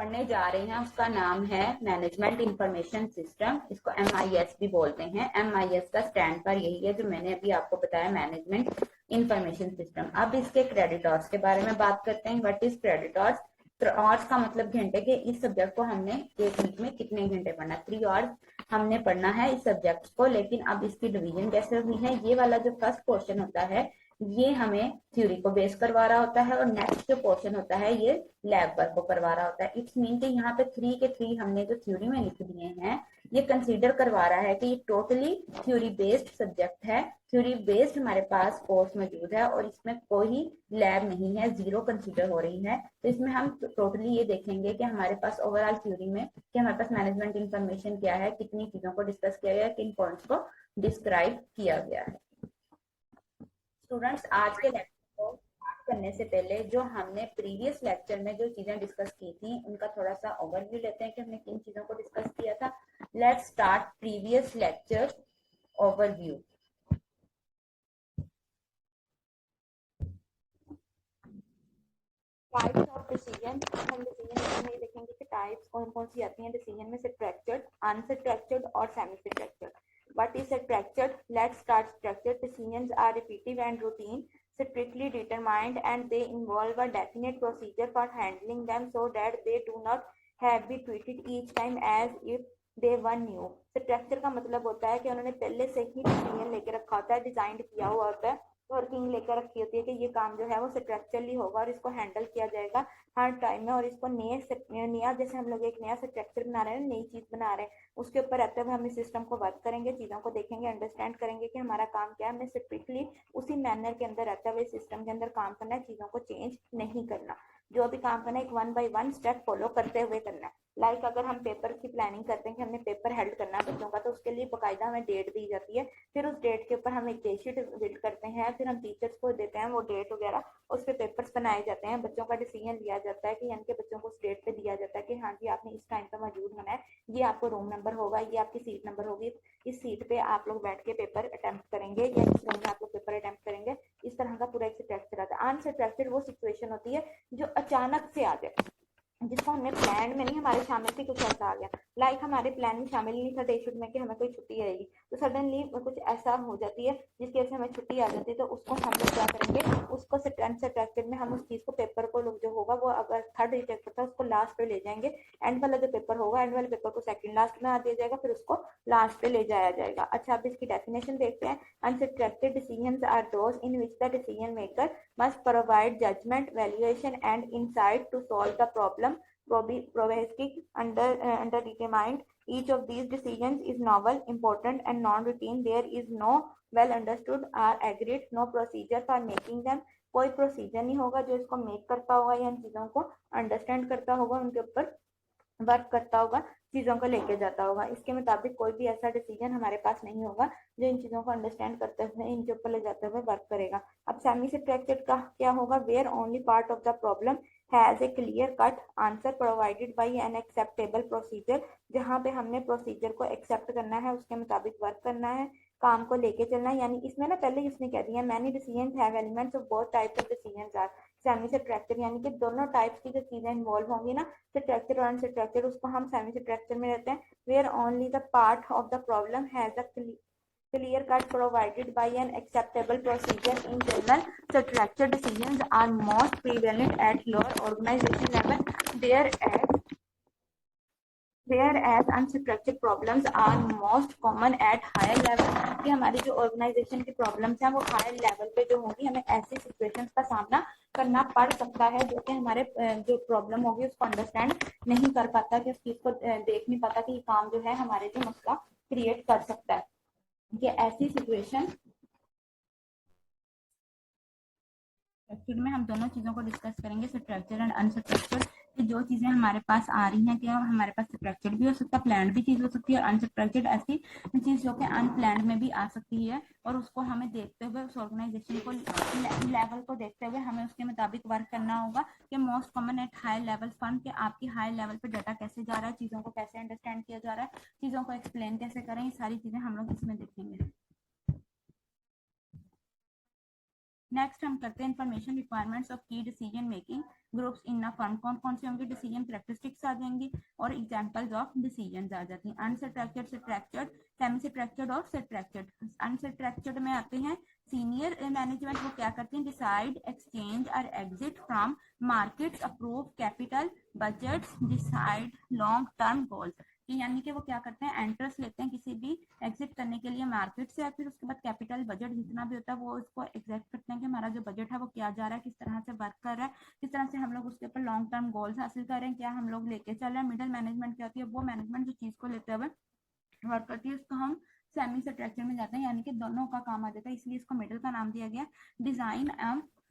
पढ़ने जा रहे हैं उसका नाम है मैनेजमेंट इंफॉर्मेशन सिस्टम। इसको MIS भी बोलते हैं। MIS का स्टैंड पर यही है जो मैंने अभी आपको बताया, मैनेजमेंट इंफॉर्मेशन सिस्टम। अब इसके क्रेडिटर्स के बारे में बात करते हैं। What is creditors? आवर्स का मतलब घंटे के। इस सब्जेक्ट को हमने एक वीक में कितने घंटे पढ़ना है? 3 आवर्स हमने पढ़ना है इस सब्जेक्ट को। लेकिन अब इसकी डिवीजन कैसे हुई है? ये वाला जो फर्स्ट पोर्शन होता है ये हमें थ्योरी को बेस करवा रहा होता है, और नेक्स्ट जो पोर्शन होता है ये लैब वर्क को करवा रहा होता है। इट्स मीन कि यहाँ पे 3 के 3 हमने जो थ्योरी में लिख दिए हैं ये कंसीडर करवा रहा है कि ये टोटली थ्योरी बेस्ड सब्जेक्ट है। थ्योरी बेस्ड हमारे पास कोर्स मौजूद है और इसमें कोई लैब नहीं है, 0 कंसीडर हो रही है। तो इसमें हम टोटली ये देखेंगे कि हमारे पास ओवरऑल थ्योरी में कि हमारे पास मैनेजमेंट इंफॉर्मेशन क्या है, कितनी चीजों को डिस्कस किया गया है, किन पॉइंट्स को डिस्क्राइब किया गया है। स्टूडेंट्स, आज के लेक्चर को स्टार्ट करने से पहले जो हमने प्रीवियस लेक्चर में जो चीजें डिस्कस की थी उनका थोड़ा सा ओवरव्यू लेते हैं कि हमने किन चीजों को डिस्कस किया था। Let's start previous lecture overview. Types of decision. हम डिसीजन में देखेंगे कि टाइप्स कौन कौन सी आती हैं डिसीजन में। स्ट्रक्चर्ड, अनस्ट्रक्चर्ड और semi structured. What is structured? Let's start structured. Decisions are repetitive and routine, strictly determined, and they involve a definite procedure for handling them so that they do not have be treated each time as if they were new. Structure का मतलब होता है कि उन्होंने पहले से ही decision लेके रखा होता है, डिजाइन किया हुआ होता है, वर्किंग लेकर रखी होती है कि ये काम जो है वो स्ट्रक्चरली होगा और इसको हैंडल किया जाएगा हर टाइम में। और इसको नया जैसे हम लोग एक नया स्ट्रक्चर बना रहे हैं, नई चीज बना रहे हैं, उसके ऊपर रहते हुए हम इस सिस्टम को वर्क करेंगे, चीजों को देखेंगे, अंडरस्टैंड करेंगे कि हमारा काम क्या है। हमें स्ट्रिक्टली उसी मैनर के अंदर रहते हुए सिस्टम के अंदर काम करना है, चीजों को चेंज नहीं करना। जो भी काम करना है एक 1 बाय 1 स्टेप फॉलो करते हुए करना है। लाइक अगर हम पेपर की प्लानिंग करते हैं कि हमने पेपर हेल्ड करना है बच्चों का, तो उसके लिए बाकायदा हमें डेट दी जाती है। फिर उस डेट के ऊपर हम एक डेट शीट बिल्ड करते हैं, फिर हम टीचर्स को देते हैं वो डेट वगैरह, उस पर पेपर्स बनाए जाते हैं, बच्चों का डिसीजन लिया जाता है कि यानी कि बच्चों को उस डेट पे दिया जाता है कि हाँ जी आपने इस टाइम पर मौजूद होना है, ये आपको रूम नंबर होगा, ये आपकी सीट नंबर होगी, इस सीट पे आप लोग बैठ के पेपर अटेम्प्ट करेंगे या इस रूम में आप लोग पेपर अटेम्प्ट करेंगे। इस तरह का पूरा एक स्ट्रक्चर आता है। अनस्ट्रक्चर्ड वो सिचुएशन होती है जो अचानक से आ जाए, जिसको हमने प्लान में नहीं हमारे शामिल थी, कुछ ऐसा आ गया। लाइक हमारे प्लान में शामिल नहीं था डे शिफ्ट में कि हमें कोई छुट्टी रहेगी, तो सडनली कुछ ऐसा हो जाती है जिसकी वजह से हमें छुट्टी आ जाती है, तो उसको हम लोग क्या करेंगे, उसको अनस्ट्रक्चर्ड में हम उस चीज को पेपर को जो होगा वो अगर थर्ड रिजेक्ट था उसको लास्ट पे ले जाएंगे। एंड वाला जो पेपर होगा, एंड वाले पेपर को सेकंड लास्ट में आ दिया जाएगा, फिर उसको लास्ट पे ले जाया जाएगा। अच्छा, अब इसकी डेफिनेशन देखते हैं। Unstructured decisions are those in which the decision maker must provide judgment, valuation, and insight to solve the problem probabilistic underdetermined. Each of these decisions is novel, important, and non-routine. There is no well understood or agreed, no procedure for making them. कोई procedure नहीं होगा जो इसको make करता होगा या इन चीजों को अंडरस्टैंड करता होगा, उनके ऊपर वर्क करता होगा, चीजों को लेके जाता होगा। इसके मुताबिक कोई भी ऐसा डिसीजन हमारे पास नहीं होगा जो इन चीजों को अंडरस्टैंड करते हुए इनके ऊपर ले जाते हुए वर्क करेगा। अब सेमी स्ट्रक्चर्ड का क्या होगा? Where only part of the problem has a clear cut answer provided by an acceptable procedure. जहाँ पे हमने प्रोसीजर को एक्सेप्ट करना है, उसके मुताबिक वर्क करना है, काम को लेके चलना है। यानी इसमें ना पहले इसने कह दिया many decisions have elements of both types of decisions are semi structured, यानी कि दोनों टाइप्स की जो चीजें इन्वॉल्व होंगी ना, स्ट्रक्चर और अनस्ट्रक्चर, उसको हम सेमी स्ट्रक्चर में रहते हैं। Where only the part of the problem has a clear cut provided by an acceptable procedure. In general, structured decisions are most prevalent at lower organization level, whereas unstructured problems are most common at higher level। कि हमारी जो organisation की problems हैं वो higher level पे जो होंगी, हमें ऐसी सिचुएशंस का सामना करना पड़ सकता है जो कि हमारे जो प्रॉब्लम होगी उसको अंडरस्टैंड नहीं कर पाता, कि उस चीज को देख नहीं पाता कि ये काम जो है हमारे जो मसला क्रिएट कर सकता है। ये ऐसी सिचुएशन में हम दोनों चीजों को डिस्कस करेंगे, स्ट्रक्चर एंड अनस्ट्रक्चर, कि जो चीजें हमारे पास आ रही हैं क्या हमारे पास स्ट्रक्चर्ड भी हो सकता है, प्लान्ड भी चीज हो सकती है, और अनस्ट्रक्चर्ड ऐसी चीज जो कि अनप्लान्ड में भी आ सकती है। और उसको हमें देखते हुए उस ऑर्गेनाइजेशन को लेवल को देखते हुए हमें उसके मुताबिक वर्क करना होगा कि most common at high level fun, कि आपकी हाई लेवल पे डाटा कैसे जा रहा है, चीजों को कैसे अंडरस्टैंड किया जा रहा है, चीजों को एक्सप्लेन कैसे करें, ये सारी चीजें हम लोग इसमें देखेंगे। नेक्स्ट हम करते हैं इंफॉर्मेशन रिक्वायरमेंट्स ऑफ की decision making groups in a firm. कौन कौन से होंगे डिसीजन कैरेक्टरिस्टिक्स आ जाएंगी और एग्जांपल्स ऑफ डिसीजन आ जाती हैं। अनस्ट्रक्चर्ड, स्ट्रक्चर्ड, सेमी स्ट्रक्चर्ड और स्ट्रक्चर्ड। अनस्ट्रक्चर्ड में आते हैं सीनियर मैनेजमेंट, वो क्या करते हैं डिसाइड एक्सचेंज और exit from markets, approve capital budgets, decide long term goals. यानी कि वो क्या करते हैं एंट्रेंस लेते हैं किसी भी एग्जिट करने के लिए मार्केट से, या फिर उसके बाद कैपिटल बजट जितना भी होता है वो उसको एग्जैक्ट करते हैं कि हमारा जो बजट है वो क्या जा रहा है, किस तरह से वर्क कर रहा है, किस तरह से हम लोग उसके ऊपर लॉन्ग टर्म गोल्स हासिल कर रहे हैं, क्या हम लोग लेके चल रहे हैं। मिडिल मैनेजमेंट क्या होती है, वो मैनेजमेंट जो चीज को लेते हुए वर्क करती है उसको हम सेमी स्ट्रक्चर में जाते हैं, यानी कि दोनों का काम आ जाता है, इसलिए इसको मिडिल का नाम दिया गया। Design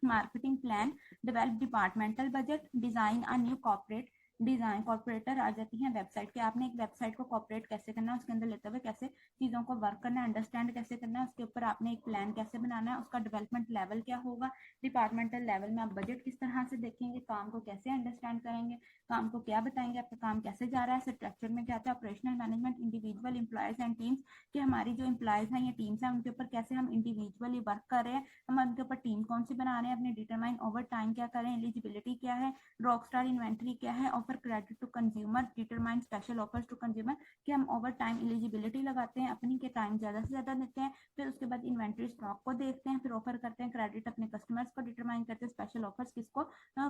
marketing plan, develop departmental budget, design a new corporate. Design corporator आ जाती है वेबसाइट के, आपने एक वेबसाइट को कॉर्पोरेट कैसे करना है, उसके अंदर लेते हुए कैसे चीजों को वर्क करना है, अंडरस्टैंड कैसे करना है, उसके ऊपर आपने एक प्लान कैसे बनाना है, उसका डेवलपमेंट लेवल क्या होगा। डिपार्टमेंटल लेवल में आप बजट किस तरह से देखेंगे, काम को कैसे अंडरस्टैंड करेंगे, काम को क्या बताएंगे, आपका काम कैसे जा रहा है। स्ट्रक्चर में क्या आता है operational management, individual employees and teams, कि हमारी जो एम्प्लॉयज हैं या टीम्स हैं उनके ऊपर कैसे हम इंडिविजुअली वर्क कर रहे हैं, हम उनके ऊपर टीम कौन सी बना रहे हैं, अपने डिटरमाइन ओवर टाइम क्या करें, एलिजिबिलिटी क्या है, रॉक स्टार इन्वेंट्री क्या है, offer credit to consumer, determine special offers to consumer, कि हम ओवर टाइम एलिजिबिलिटी लगाते हैं अपनी के टाइम ज्यादा से ज्यादा देते हैं, फिर उसके बाद इन्वेंट्री स्टॉक को देखते हैं, फिर ऑफर करते हैं क्रेडिट अपने कस्टमर्स को डिटरमाइन करते हैं, स्पेशल ऑफर्स किसको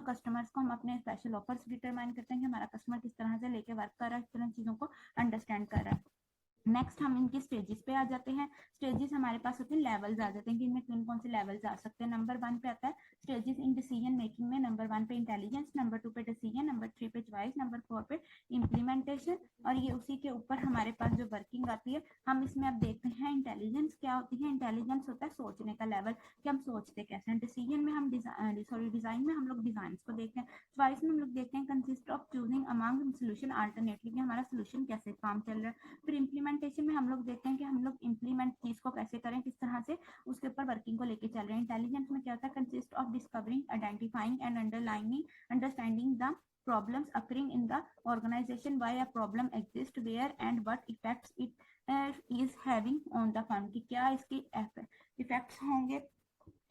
कस्टमर्स को हम अपने स्पेशल ऑफर्स डिटरमाइन करते हैं कि हमारा कस्टमर किस तरह से लेके वर्क कर रहा है, इस तरह चीजों को अंडरस्टैंड कर रहा है। नेक्स्ट हम इनकी स्टेजेस पे आ जाते हैं। स्टेजेस हमारे पास होते हैं लेवल्स आ जाते हैं कि इनमें कौन कौन से लेवल्स आ सकते हैं। नंबर 1 पे आता है स्टेजेस इन डिसीजन मेकिंग में, नंबर 1 पे इंटेलिजेंस, नंबर 2 पे डिसीजन, नंबर 3 पे चॉइस, नंबर 4 पे इम्प्लीमेंटेशन, और ये उसी के ऊपर हमारे पास जो वर्किंग आती है हम इसमें अब देखते हैं इंटेलिजेंस क्या होती है। इंटेलिजेंस होता है सोचने का लेवल कि हम सोचते कैसे हैं। डिसीजन में हम डिजाइन में हम लोग डिजाइन को देखते हैं। चॉइस में हम लोग देखते हैं consist of choosing among solution alternative, हमारा सोल्यूशन कैसे काम चल रहा है। फिर इम्प्लीमेंटेशन में हम लोग देखते हैं कि हम लोग इम्प्लीमेंट चीज को कैसे करें, किस तरह से उसके ऊपर वर्किंग को लेके चल रहे हैं। इंटेलिजेंस में क्या होता है consist of discovering, identifying and understanding the problems occurring in the organization, why a problem exists, where and what effects it is having on the firm, कि क्या इसके इफेक्ट्स होंगे।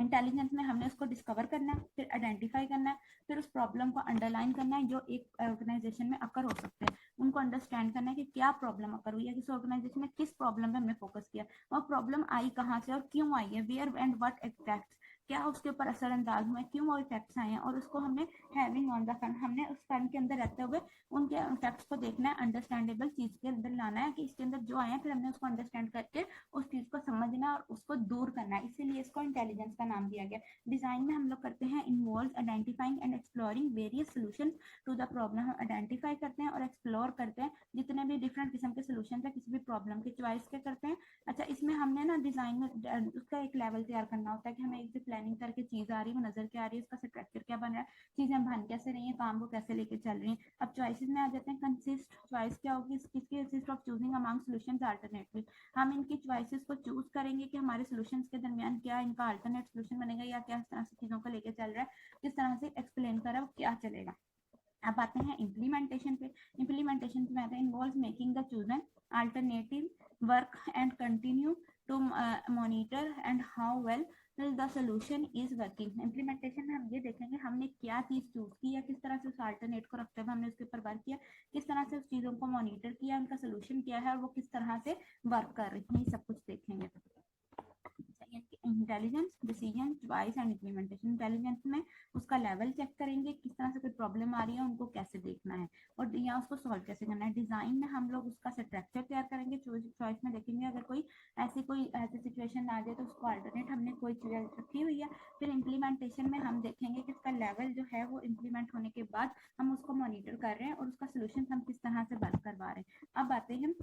इंटेलिजेंस में हमने उसको डिस्कवर करना है, फिर आइडेंटिफाई करना है, फिर उस प्रॉब्लम को अंडरलाइन करना है जो एक ऑर्गेनाइजेशन में अकर हो सकते हैं, उनको अंडरस्टैंड करना है कि क्या प्रॉब्लम अकर हुई है, किस ऑर्गेनाइजेशन में किस प्रॉब्लम पे हमने फोकस किया और प्रॉब्लम आई कहाँ से और क्यों आई है, वेयर एंड व्हाट इफेक्ट्स, क्या उसके ऊपर असर अंदाज हुआ है, क्यों वो इफेक्ट्स आए हैं, और उसको हमने हैविंग ऑन द फर्म, हमने उस फर्म के अंदर रहते हुए उनके इफेक्ट्स को देखना है, अंडरस्टैंडेबल चीज के अंदर लाना है कि इसके अंदर जो आए हैं, फिर हमने उसको अंडरस्टैंड करके उस चीज को समझना और उसको दूर करना है, इसीलिए इसको इंटेलिजेंस का नाम दिया गया। डिजाइन में हम लोग करते हैं involve identifying and exploring various solutions to the problem, हम आइडेंटिफाई करते हैं और एक्सप्लोर करते हैं जितने भी डिफरेंट किस्म के सॉल्यूशंस है किसी भी प्रॉब्लम की। चॉइस के करते हैं, अच्छा इसमें हमने ना डिजाइन में उसका एक लेवल तैयार करना होता है कि हमें एक जो प्लानिंग करके चीज आ रही है वो नजर क्या आ रही है, उसका स्ट्रक्चर क्या बन रहा है, चीजें बन कैसे रही है, काम को कैसे लेके चल रही है। अब चॉइसेस में आ जाते हैं कंसिस्ट, चॉइस क्या होगी इसकी consist of choosing among solutions alternative, हम इनकी चॉइसेस को चूज करेंगे कि हमारे सॉल्यूशंस के दरमियान क्या इनका अल्टरनेट सॉल्यूशन बनेगा या क्या तरह से चीजों को लेके चल रहा है, किस तरह से एक्सप्लेन कर रहा है वो क्या चलेगा। अब आते हैं इम्प्लीमेंटेशन पे। इम्प्लीमेंटेशन में आता है involve making the chosen alternative work and continue to monitor and how well the solution is working. Implementation में हम ये देखेंगे हमने क्या चीज चूज की है, किस तरह से उस अल्टरनेट को रखते हुए हमने उसके ऊपर वर्क किया, किस तरह से उस चीजों को मॉनिटर किया, उनका सोल्यूशन क्या है और वो किस तरह से वर्क कर रही है, सब कुछ देखेंगे। Intelligence, decision, choice and implementation. Intelligence में उसका लेवल चेक करेंगे, किस तरह से कोई प्रॉब्लम आ रही है उनको कैसे देखना है और या उसको सॉल्व कैसे करना है। डिजाइन में हम लोग उसका स्ट्रक्चर तैयार करेंगे। चॉइस में देखेंगे अगर कोई ऐसी सिचुएशन आ जाए तो उसको अल्टरनेट हमने कोई चीज रखी हुई है। फिर इम्प्लीमेंटेशन में हम देखेंगे कि उसका लेवल जो है वो इम्प्लीमेंट होने के बाद हम उसको मॉनिटर कर रहे हैं और उसका सोल्यूशन हम किस तरह से वर्क करवा रहे हैं। अब आते हैं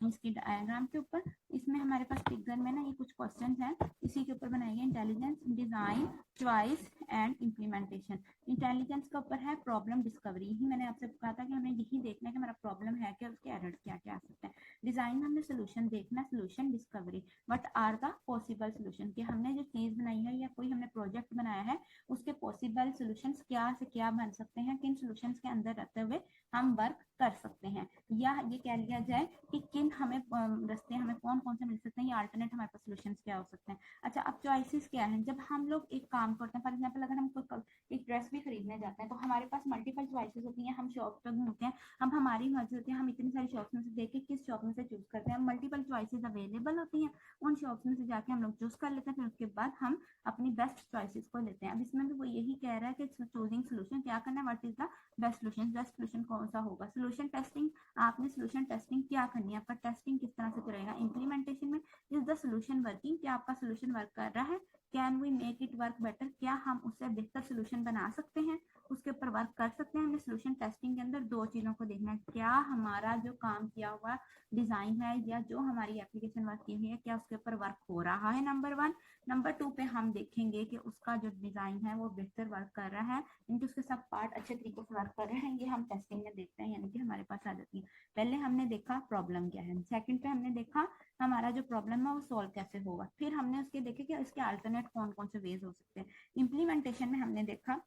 इसकी डायग्राम के ऊपर। इसमें हमारे पास फिगर में ना ये कुछ क्वेश्चंस हैं, इसी के ऊपर बनाएंगे। Intelligence, design, choice and implementation. Intelligence का ऊपर है प्रॉब्लम डिस्कवरी, ही मैंने आपसे कहा था कि हमें यही देखना है कि हमारा प्रॉब्लम है क्या, उसके एरर्स क्या क्या आ सकते हैं। डिजाइन में हमने सोल्यूशन देखना, solution discovery, what are the possible solution, कि हमने जो चीज बनाई है या कोई हमने प्रोजेक्ट बनाया है उसके पॉसिबल सोल्यूशंस क्या से क्या बन सकते हैं, किन सोल्यूशंस के अंदर रहते हुए हम वर्क कर सकते हैं, या ये कह लिया जाए कि किन अल्टरनेट हमें रास्ते हमें कौन कौन से मिल सकते हैं, ये अल्टरनेट हमारे पास सोल्यूशंस क्या हो सकते हैं। अच्छा, अब चॉइसेस क्या है, जब हम लोग एक काम करते हैं, फॉर एग्जाम्पल अगर हम एक ड्रेस भी खरीदने जाते हैं तो हमारे पास मल्टीपल चॉइसेस होती हैं, हम शॉप पर घूमते हैं, अब हमारी मर्जी होती है हम इतनी सारी शॉप्स में से देख के किस शॉप में से चूज करते हैं, मल्टीपल चॉइसेस अवेलेबल होती हैं, उन शॉप्स में से जाके हम लोग चूज कर लेते हैं, फिर उसके बाद हम अपनी बेस्ट चॉइसेस को लेते हैं। अब इसमें भी वो यही कह रहा है कि चूजिंग सोल्यूशन क्या करना है, what is the best solution, best solution कौन सा होगा। सोल्यूशन टेस्टिंग, आपने सोल्यूशन टेस्टिंग क्या करनी है, आपका टेस्टिंग किस तरह से करेगा। इम्प्लीमेंटेशन में, इज द सोल्यूशन वर्किंग, क्या आपका सोल्यूशन वर्क कर रहा है। Can we make it work better, क्या हम उससे बेहतर सोल्यूशन बना सकते हैं, उसके ऊपर वर्क कर सकते हैं। हमने सोल्यूशन टेस्टिंग के अंदर दो चीजों को देखना है, क्या हमारा जो काम किया हुआ डिजाइन है या जो हमारी एप्लीकेशन वर्क की हुई है क्या उसके ऊपर वर्क हो रहा है, नंबर 1। नंबर 2 पे हम देखेंगे कि उसका जो डिजाइन है वो बेहतर वर्क कर रहा है, यानी कि उसके सब पार्ट अच्छे तरीके से वर्क कर रहे हैं, ये हम टेस्टिंग में देखते हैं, यानी कि हमारे पास आ जाती है। पहले हमने देखा प्रॉब्लम क्या है, सेकंड पे हमने देखा हमारा जो प्रॉब्लम है वो सॉल्व कैसे होगा, फिर हमने उसके देखे कि इसके अल्टरनेट कौन कौन से वेज हो सकते हैं। इम्प्लीमेंटेशन में हमने देखा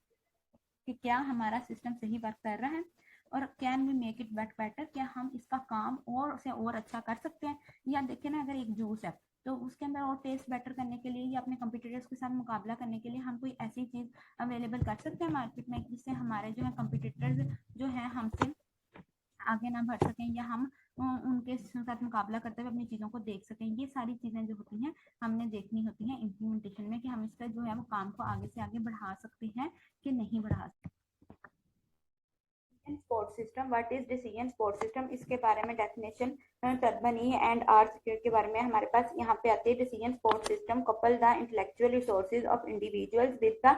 कि क्या हमारा सिस्टम सही वर्क कर रहा है और can we make it better, क्या हम इसका काम और से और अच्छा कर सकते हैं। या देखिए ना, अगर एक जूस है तो उसके अंदर और टेस्ट बेटर करने के लिए या अपने कंपटीटर्स के साथ मुकाबला करने के लिए हम कोई ऐसी चीज अवेलेबल कर सकते हैं मार्केट में जिससे हमारे जो है कंपटीटर्स जो है हमसे आगे ना बढ़ सकें या हम उनके साथ मुकाबला करते हुए अपनी चीज़ों को देख सकें। ये सारी चीज़ें जो होती हैं हमने देखनी होती हैं इम्प्लीमेंटेशन में, कि हम इसका जो है वो काम को आगे से आगे बढ़ा सकते हैं कि नहीं बढ़ा सकते। Support system, what is decision support system, इसके बारे में डेफिनेशन तदबनी एंड आर सिक्योर के बारे में हमारे पास यहाँ पे आती है। Decision support system couple the intellectual resources of individuals with the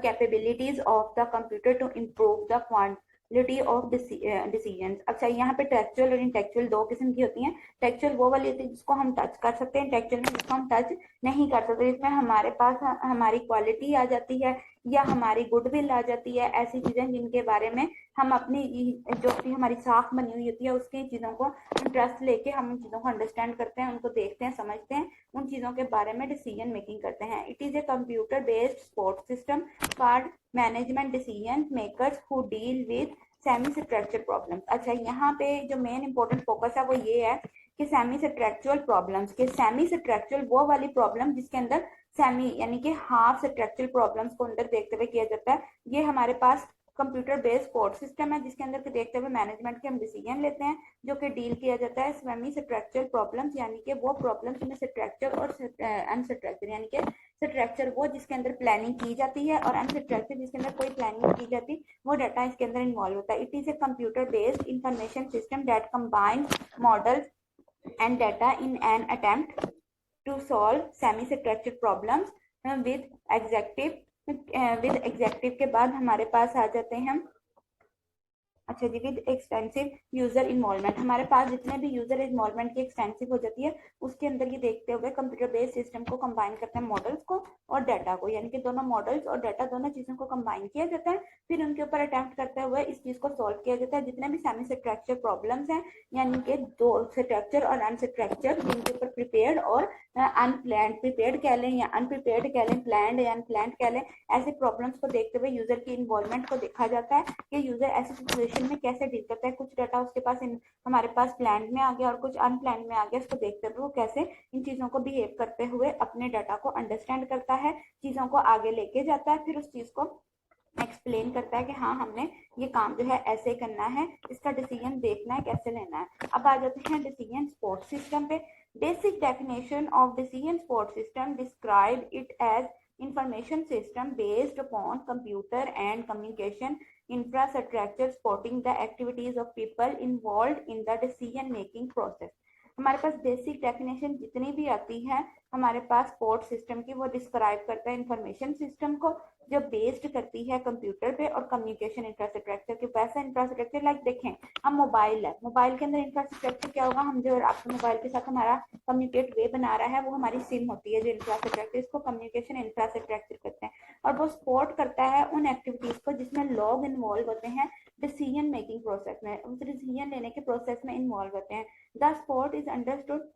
capabilities of the computer to improve the quantity of decision. अच्छा, यहाँ पे टेक्चुअल और इंटेलेक्चुअल दो किस्म की होती हैं। टेक्चुअल वो वाली होती है जिसको हम टच कर सकते हैं, टेक्चुअल में जिसको हम टच नहीं कर सकते, इसमें हमारे पास हमारी क्वालिटी आ जाती है या हमारी गुडविल आ जाती है, ऐसी चीजें जिनके बारे में हम अपनी जो भी हमारी साख बनी हुई होती है उसके चीजों को इंटरेस्ट लेके हम उन चीजों को अंडरस्टैंड करते हैं, उनको देखते हैं, समझते हैं, उन चीजों के बारे में डिसीजन मेकिंग करते हैं। It is a computer based support system for management decision makers who deal with semi structured problems. अच्छा, यहाँ पे जो मेन इंपॉर्टेंट फोकस है वो ये है कि सेमी स्ट्रक्चरल प्रॉब्लम्स के, सेमी स्ट्रक्चरल वो वाली प्रॉब्लम जिसके अंदर सेमी यानी कि हाफ स्ट्रक्चरल प्रॉब्लम्स को अंदर देखते हुए किया जाता है। ये हमारे पास कंप्यूटर बेस्ड सपोर्ट सिस्टम है जिसके अंदर देखते हुए मैनेजमेंट के हम डिसीजन लेते हैं, जो कि डील किया जाता है सेमी स्ट्रक्चरल प्रॉब्लम्स, यानी कि वो प्रॉब्लम्स जिनमें स्ट्रक्चर और अनस्ट्रक्चर, यानी कि स्ट्रक्चर वो जिसके अंदर प्लानिंग की जाती है और अनस्ट्रक्चर जिसके अंदर कोई प्लानिंग की जाती, वो डाटा इसके अंदर इन्वॉल्व होता है। It is a computer based information system that combines models and data in an attempt to solve semi-structured problems with executive के बाद हमारे पास आ जाते हैं। अच्छा जी, विद एक्सटेंसिव यूजर इन्वॉल्वमेंट, हमारे पास जितने भी यूजर इन्वॉल्वमेंट की एक्सटेंसिव हो जाती है उसके अंदर ये देखते हुए कंप्यूटर बेस्ड सिस्टम को कंबाइन करते हैं मॉडल्स को और डाटा को, यानी कि दोनों मॉडल्स और डाटा दोनों चीजों को कंबाइन किया जाता है, फिर उनके ऊपर अटेम्प्ट करते हुए इस चीज को सॉल्व किया जाता है। जितने भी सेमी स्ट्रक्चर प्रॉब्लम्स हैं, यानी कि दो स्ट्रक्चर और अनस्ट्रक्चर, जिनके ऊपर प्रिपेयर्ड और अनप्लैंड, प्रिपेयर्ड कह लें या अनप्रिपेयर्ड कह लें, प्लैंड या अनप्लैंड कह लें, ऐसे प्रॉब्लम्स को देखते हुए यूजर की इन्वॉल्वमेंट को देखा जाता है कि यूजर ऐसी सिचुएशन में कैसे डील करता है। कुछ डाटा उसके पास हमारे पास प्लान में आ गया और कुछ अनप्लान में आ गया, उसको देखते हुए वो कैसे इन चीजों को बिहेव करते हुए अपने डाटा को अंडरस्टैंड करता है, चीजों को आगे लेके जाता है, फिर उस चीज को एक्सप्लेन करता है कि हाँ हमने ये काम जो है ऐसे करना है, इसका डिसीजन देखना है कैसे लेना है। अब आ जाते हैं डिसीजन सपोर्ट सिस्टम पे। Basic definition of decision support system describe it as information system based upon computer and communication infrastructure supporting the activities of people involved in the decision making process। हमारे पास basic definition जितनी भी आती है हमारे पास support system की, वो describe करता है इंफॉर्मेशन सिस्टम को जो बेस्ड करती है कंप्यूटर पे और कम्युनिकेशन इंफ्रास्ट्रक्चर के। वैसा इंफ्रास्ट्रक्चर लाइक देखें हम मोबाइल है, मोबाइल के अंदर इंफ्रास्ट्रक्चर क्या होगा, हम जो आपके मोबाइल के साथ हमारा कम्युनिकेट वे बना रहा है वो हमारी सिम होती है जो इंफ्रास्ट्रक्चर, इसको कम्युनिकेशन इंफ्रास्ट्रक्चर कहते हैं, और वो सपोर्ट करता है उन एक्टिविटीज को जिसमें लोग इन्वॉल्व होते हैं डिसीजन मेकिंग प्रोसेस में, उस डिसीजन लेने के प्रोसेस में इन्वॉल्व होते हैं। The support is understood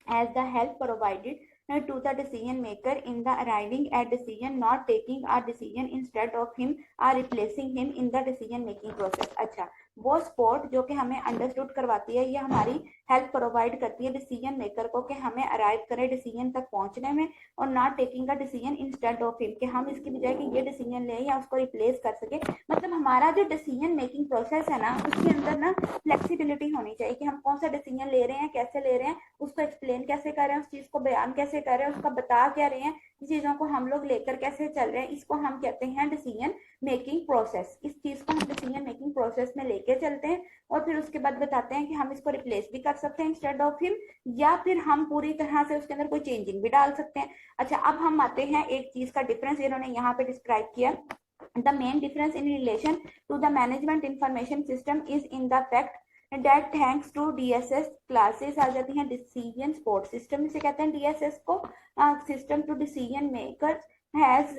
as the help provided to the decision maker in the arriving at decision, not taking a decision instead of him or replacing him in the decision making process। अच्छा, वो support जो कि हमें understood करवाती है, ये हमारी help provide करती है डिसीजन मेकर को कि हमें अराइव करें डिसीजन तक पहुंचने में, और not taking a decision instead of him, कि हम इसकी बजाय कि ये डिसीजन लें या उसको रिप्लेस कर सके। मतलब हमारा जो डिसीजन मेकिंग प्रोसेस है ना, उसके अंदर ना फ्लेक्सिबिलिटी होनी चाहिए कि हम कौन सा डिसीजन ले रहे हैं, कैसे ले रहे हैं, उसको एक्सप्लेन कैसे कर रहे हैं, उस चीज को बयान कैसे कर रहे हैं, उसका बता क्या रहे हैं, चीजों को हम लोग लेकर कैसे चल रहे हैं, इसको हम कहते हैं डिसीजन मेकिंग प्रोसेस। इस चीज को हम डिसीजन मेकिंग प्रोसेस में लेके चलते हैं और फिर उसके बाद बताते हैं कि हम इसको रिप्लेस भी कर सकते हैं इंस्टेड ऑफ हिम, या फिर हम पूरी तरह से उसके अंदर कोई चेंजिंग भी डाल सकते हैं। अच्छा, अब हम आते हैं एक चीज का डिफरेंस इन्होंने यहाँ पे डिस्क्राइब किया। The main difference in relation to the management information system is in the fact that thanks to DSS classes आ जाती हैं decision support system, इसे कहते हैं DSS को, system to decision makers has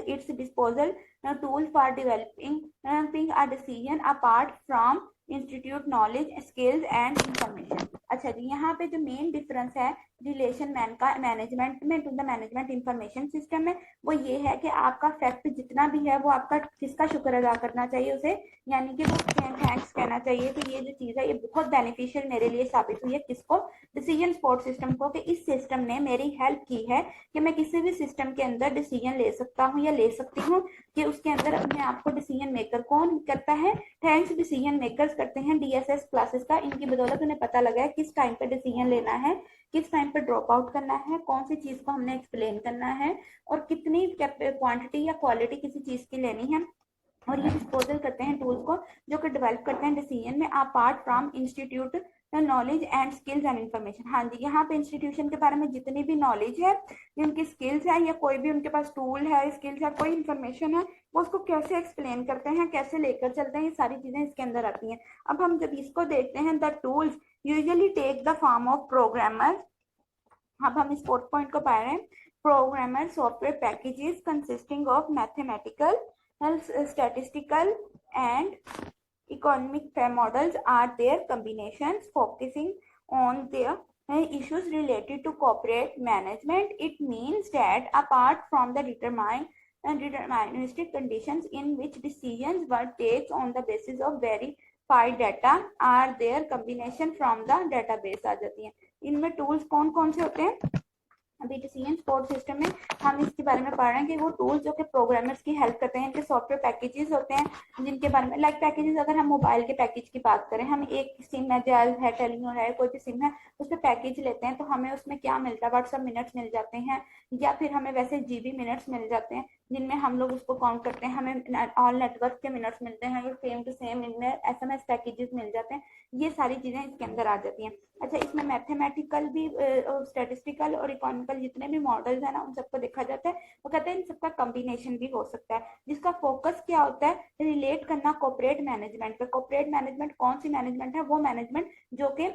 its disposal tool for developing a decision apart from institute knowledge skills and information. अच्छा जी, यहाँ पे जो मेन डिफरेंस है रिलेशन मैन का मैनेजमेंट में to the management information system में, वो ये है कि आपका फैक्ट जितना भी है वो आपका किसका शुक्र अदा करना चाहिए उसे, यानी कि वो थैंक्स कहना चाहिए कि ये जो चीज़ है ये बहुत बेनिफिशियल मेरे लिए साबित हुई है। किसको? डिसीजन सपोर्ट सिस्टम को, कि इस सिस्टम ने मेरी हेल्प की है कि मैं किसी भी सिस्टम के अंदर डिसीजन ले सकता हूँ या ले सकती हूँ, कि उसके अंदर अपने आप को डिसीजन मेकर कौन करता है? थैंक्स डिसीजन मेकर्स करते हैं डीएसएस क्लासेस का। इनकी बदौलत उन्हें पता लगा है किस टाइम पे डिसीजन लेना है, किस टाइम पे ड्रॉप आउट करना है, कौन सी चीज को हमने एक्सप्लेन करना है, और कितनी क्वांटिटी या क्वालिटी किसी चीज की लेनी है। और ये डिस्पोजल करते हैं टूल्स को जो कि डेवलप करते हैं डिसीजन में apart from institute knowledge and skills and information. हाँ जी, यहाँ पे इंस्टीट्यूशन के बारे में जितनी भी नॉलेज है, उनकी स्किल्स है, या कोई भी उनके पास टूल है, स्किल्स है, कोई इन्फॉर्मेशन है, वो उसको कैसे एक्सप्लेन करते हैं, कैसे लेकर चलते हैं, ये सारी चीजें इसके अंदर आती हैं। अब हम जब इसको देखते हैं, the tools usually take the form of programmer. अब हम इस फोर्थ पॉइंट को पा रहे हैं। Programmer software packages consisting of mathematical, statistical and economic models are their combinations focusing on their issues related to corporate management. It means that apart from the deterministic conditions in which decisions were taken on the basis of verified data are their combination from the database आ जाती हैं। इनमें tools कौन कौन से होते हैं? अभी decision support system में हम इसके बारे में पढ़ रहे हैं कि वो टूल्स जो कि प्रोग्रामर्स की हेल्प करते हैं, इनके सॉफ्टवेयर पैकेजेस होते हैं जिनके बारे में, लाइक पैकेजेस अगर हम मोबाइल के पैकेज की बात करें, हम एक सिम है, जैल है, टेलीनॉर है, कोई भी सिम है, उस पर पैकेज लेते हैं तो हमें उसमें क्या मिलता है? व्हाट्सएप मिनट्स मिल जाते हैं, या फिर हमें वैसे जीबी मिनट्स मिल जाते हैं जिनमें हम लोग उसको काउंट करते हैं, हमें ऑल नेटवर्क के मिनट्स मिलते हैं, सेम टू सेम इनमें एसएमएस पैकेजेस मिल जाते हैं। ये सारी चीजें इसके अंदर आ जाती हैं। अच्छा, इसमें मैथमेटिकल भी, स्टैटिस्टिकल और इकोनॉमिकल जितने भी मॉडल्स है ना, उन सबको देखा जाता है। वो कहते हैं इन सबका कॉम्बिनेशन भी हो सकता है, जिसका फोकस क्या होता है? रिलेट करना कॉर्पोरेट मैनेजमेंट पे। कॉर्पोरेट मैनेजमेंट कौन सी मैनेजमेंट है? वो मैनेजमेंट जो कि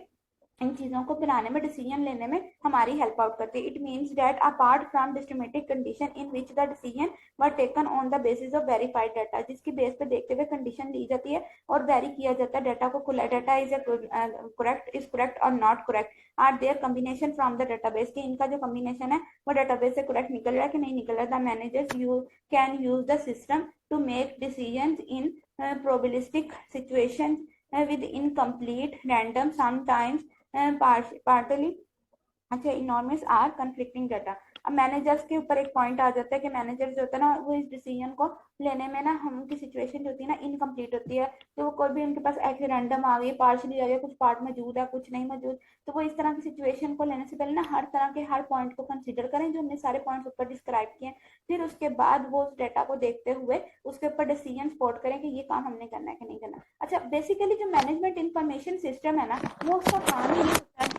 इन चीजों को बनाने में, डिसीजन लेने में हमारी हेल्प आउट करती है। It means that apart from discriminative condition in which the decision were taken on the basis of verified data, जिसकी बेस पे देखते हुए कंडीशन ली जाती है और वेरी किया जाता है डाटा को। डाटा इज करेक्ट और not correct or their combination from the database, कि इनका जो कॉम्बिनेशन है वो डाटाबेस से करेक्ट निकल रहा है कि नहीं निकल रहा। The managers you can use the system to make decision in probabilistic situations with incomplete, random, sometimes partly अच्छा इनॉर्मस आर कन्फ्लिक्टिंग डाटा। अब मैनेजर्स के ऊपर एक पॉइंट आ जाता है कि मैनेजर जो होता है ना, वो इस डिसीजन को लेने में ना, हम उनकी सिचुएशन जो होती है ना इनकम्प्लीट होती है, तो वो कोई भी उनके पास ऐसे रैंडम आ गई, पार्शली आ गया, कुछ पार्ट मौजूद है, कुछ नहीं मौजूद, तो वो इस तरह की सिचुएशन को लेने से पहले ना हर तरह के हर पॉइंट को कंसिडर करें जो हमने सारे पॉइंट्स ऊपर डिस्क्राइब किए, फिर उसके बाद वो उस डेटा को देखते हुए उसके ऊपर डिसीजन सपोर्ट करें कि ये काम हमने करना है कि नहीं करना। अच्छा, बेसिकली जो मैनेजमेंट इंफॉर्मेशन सिस्टम है ना, वो उसका काम ही होता है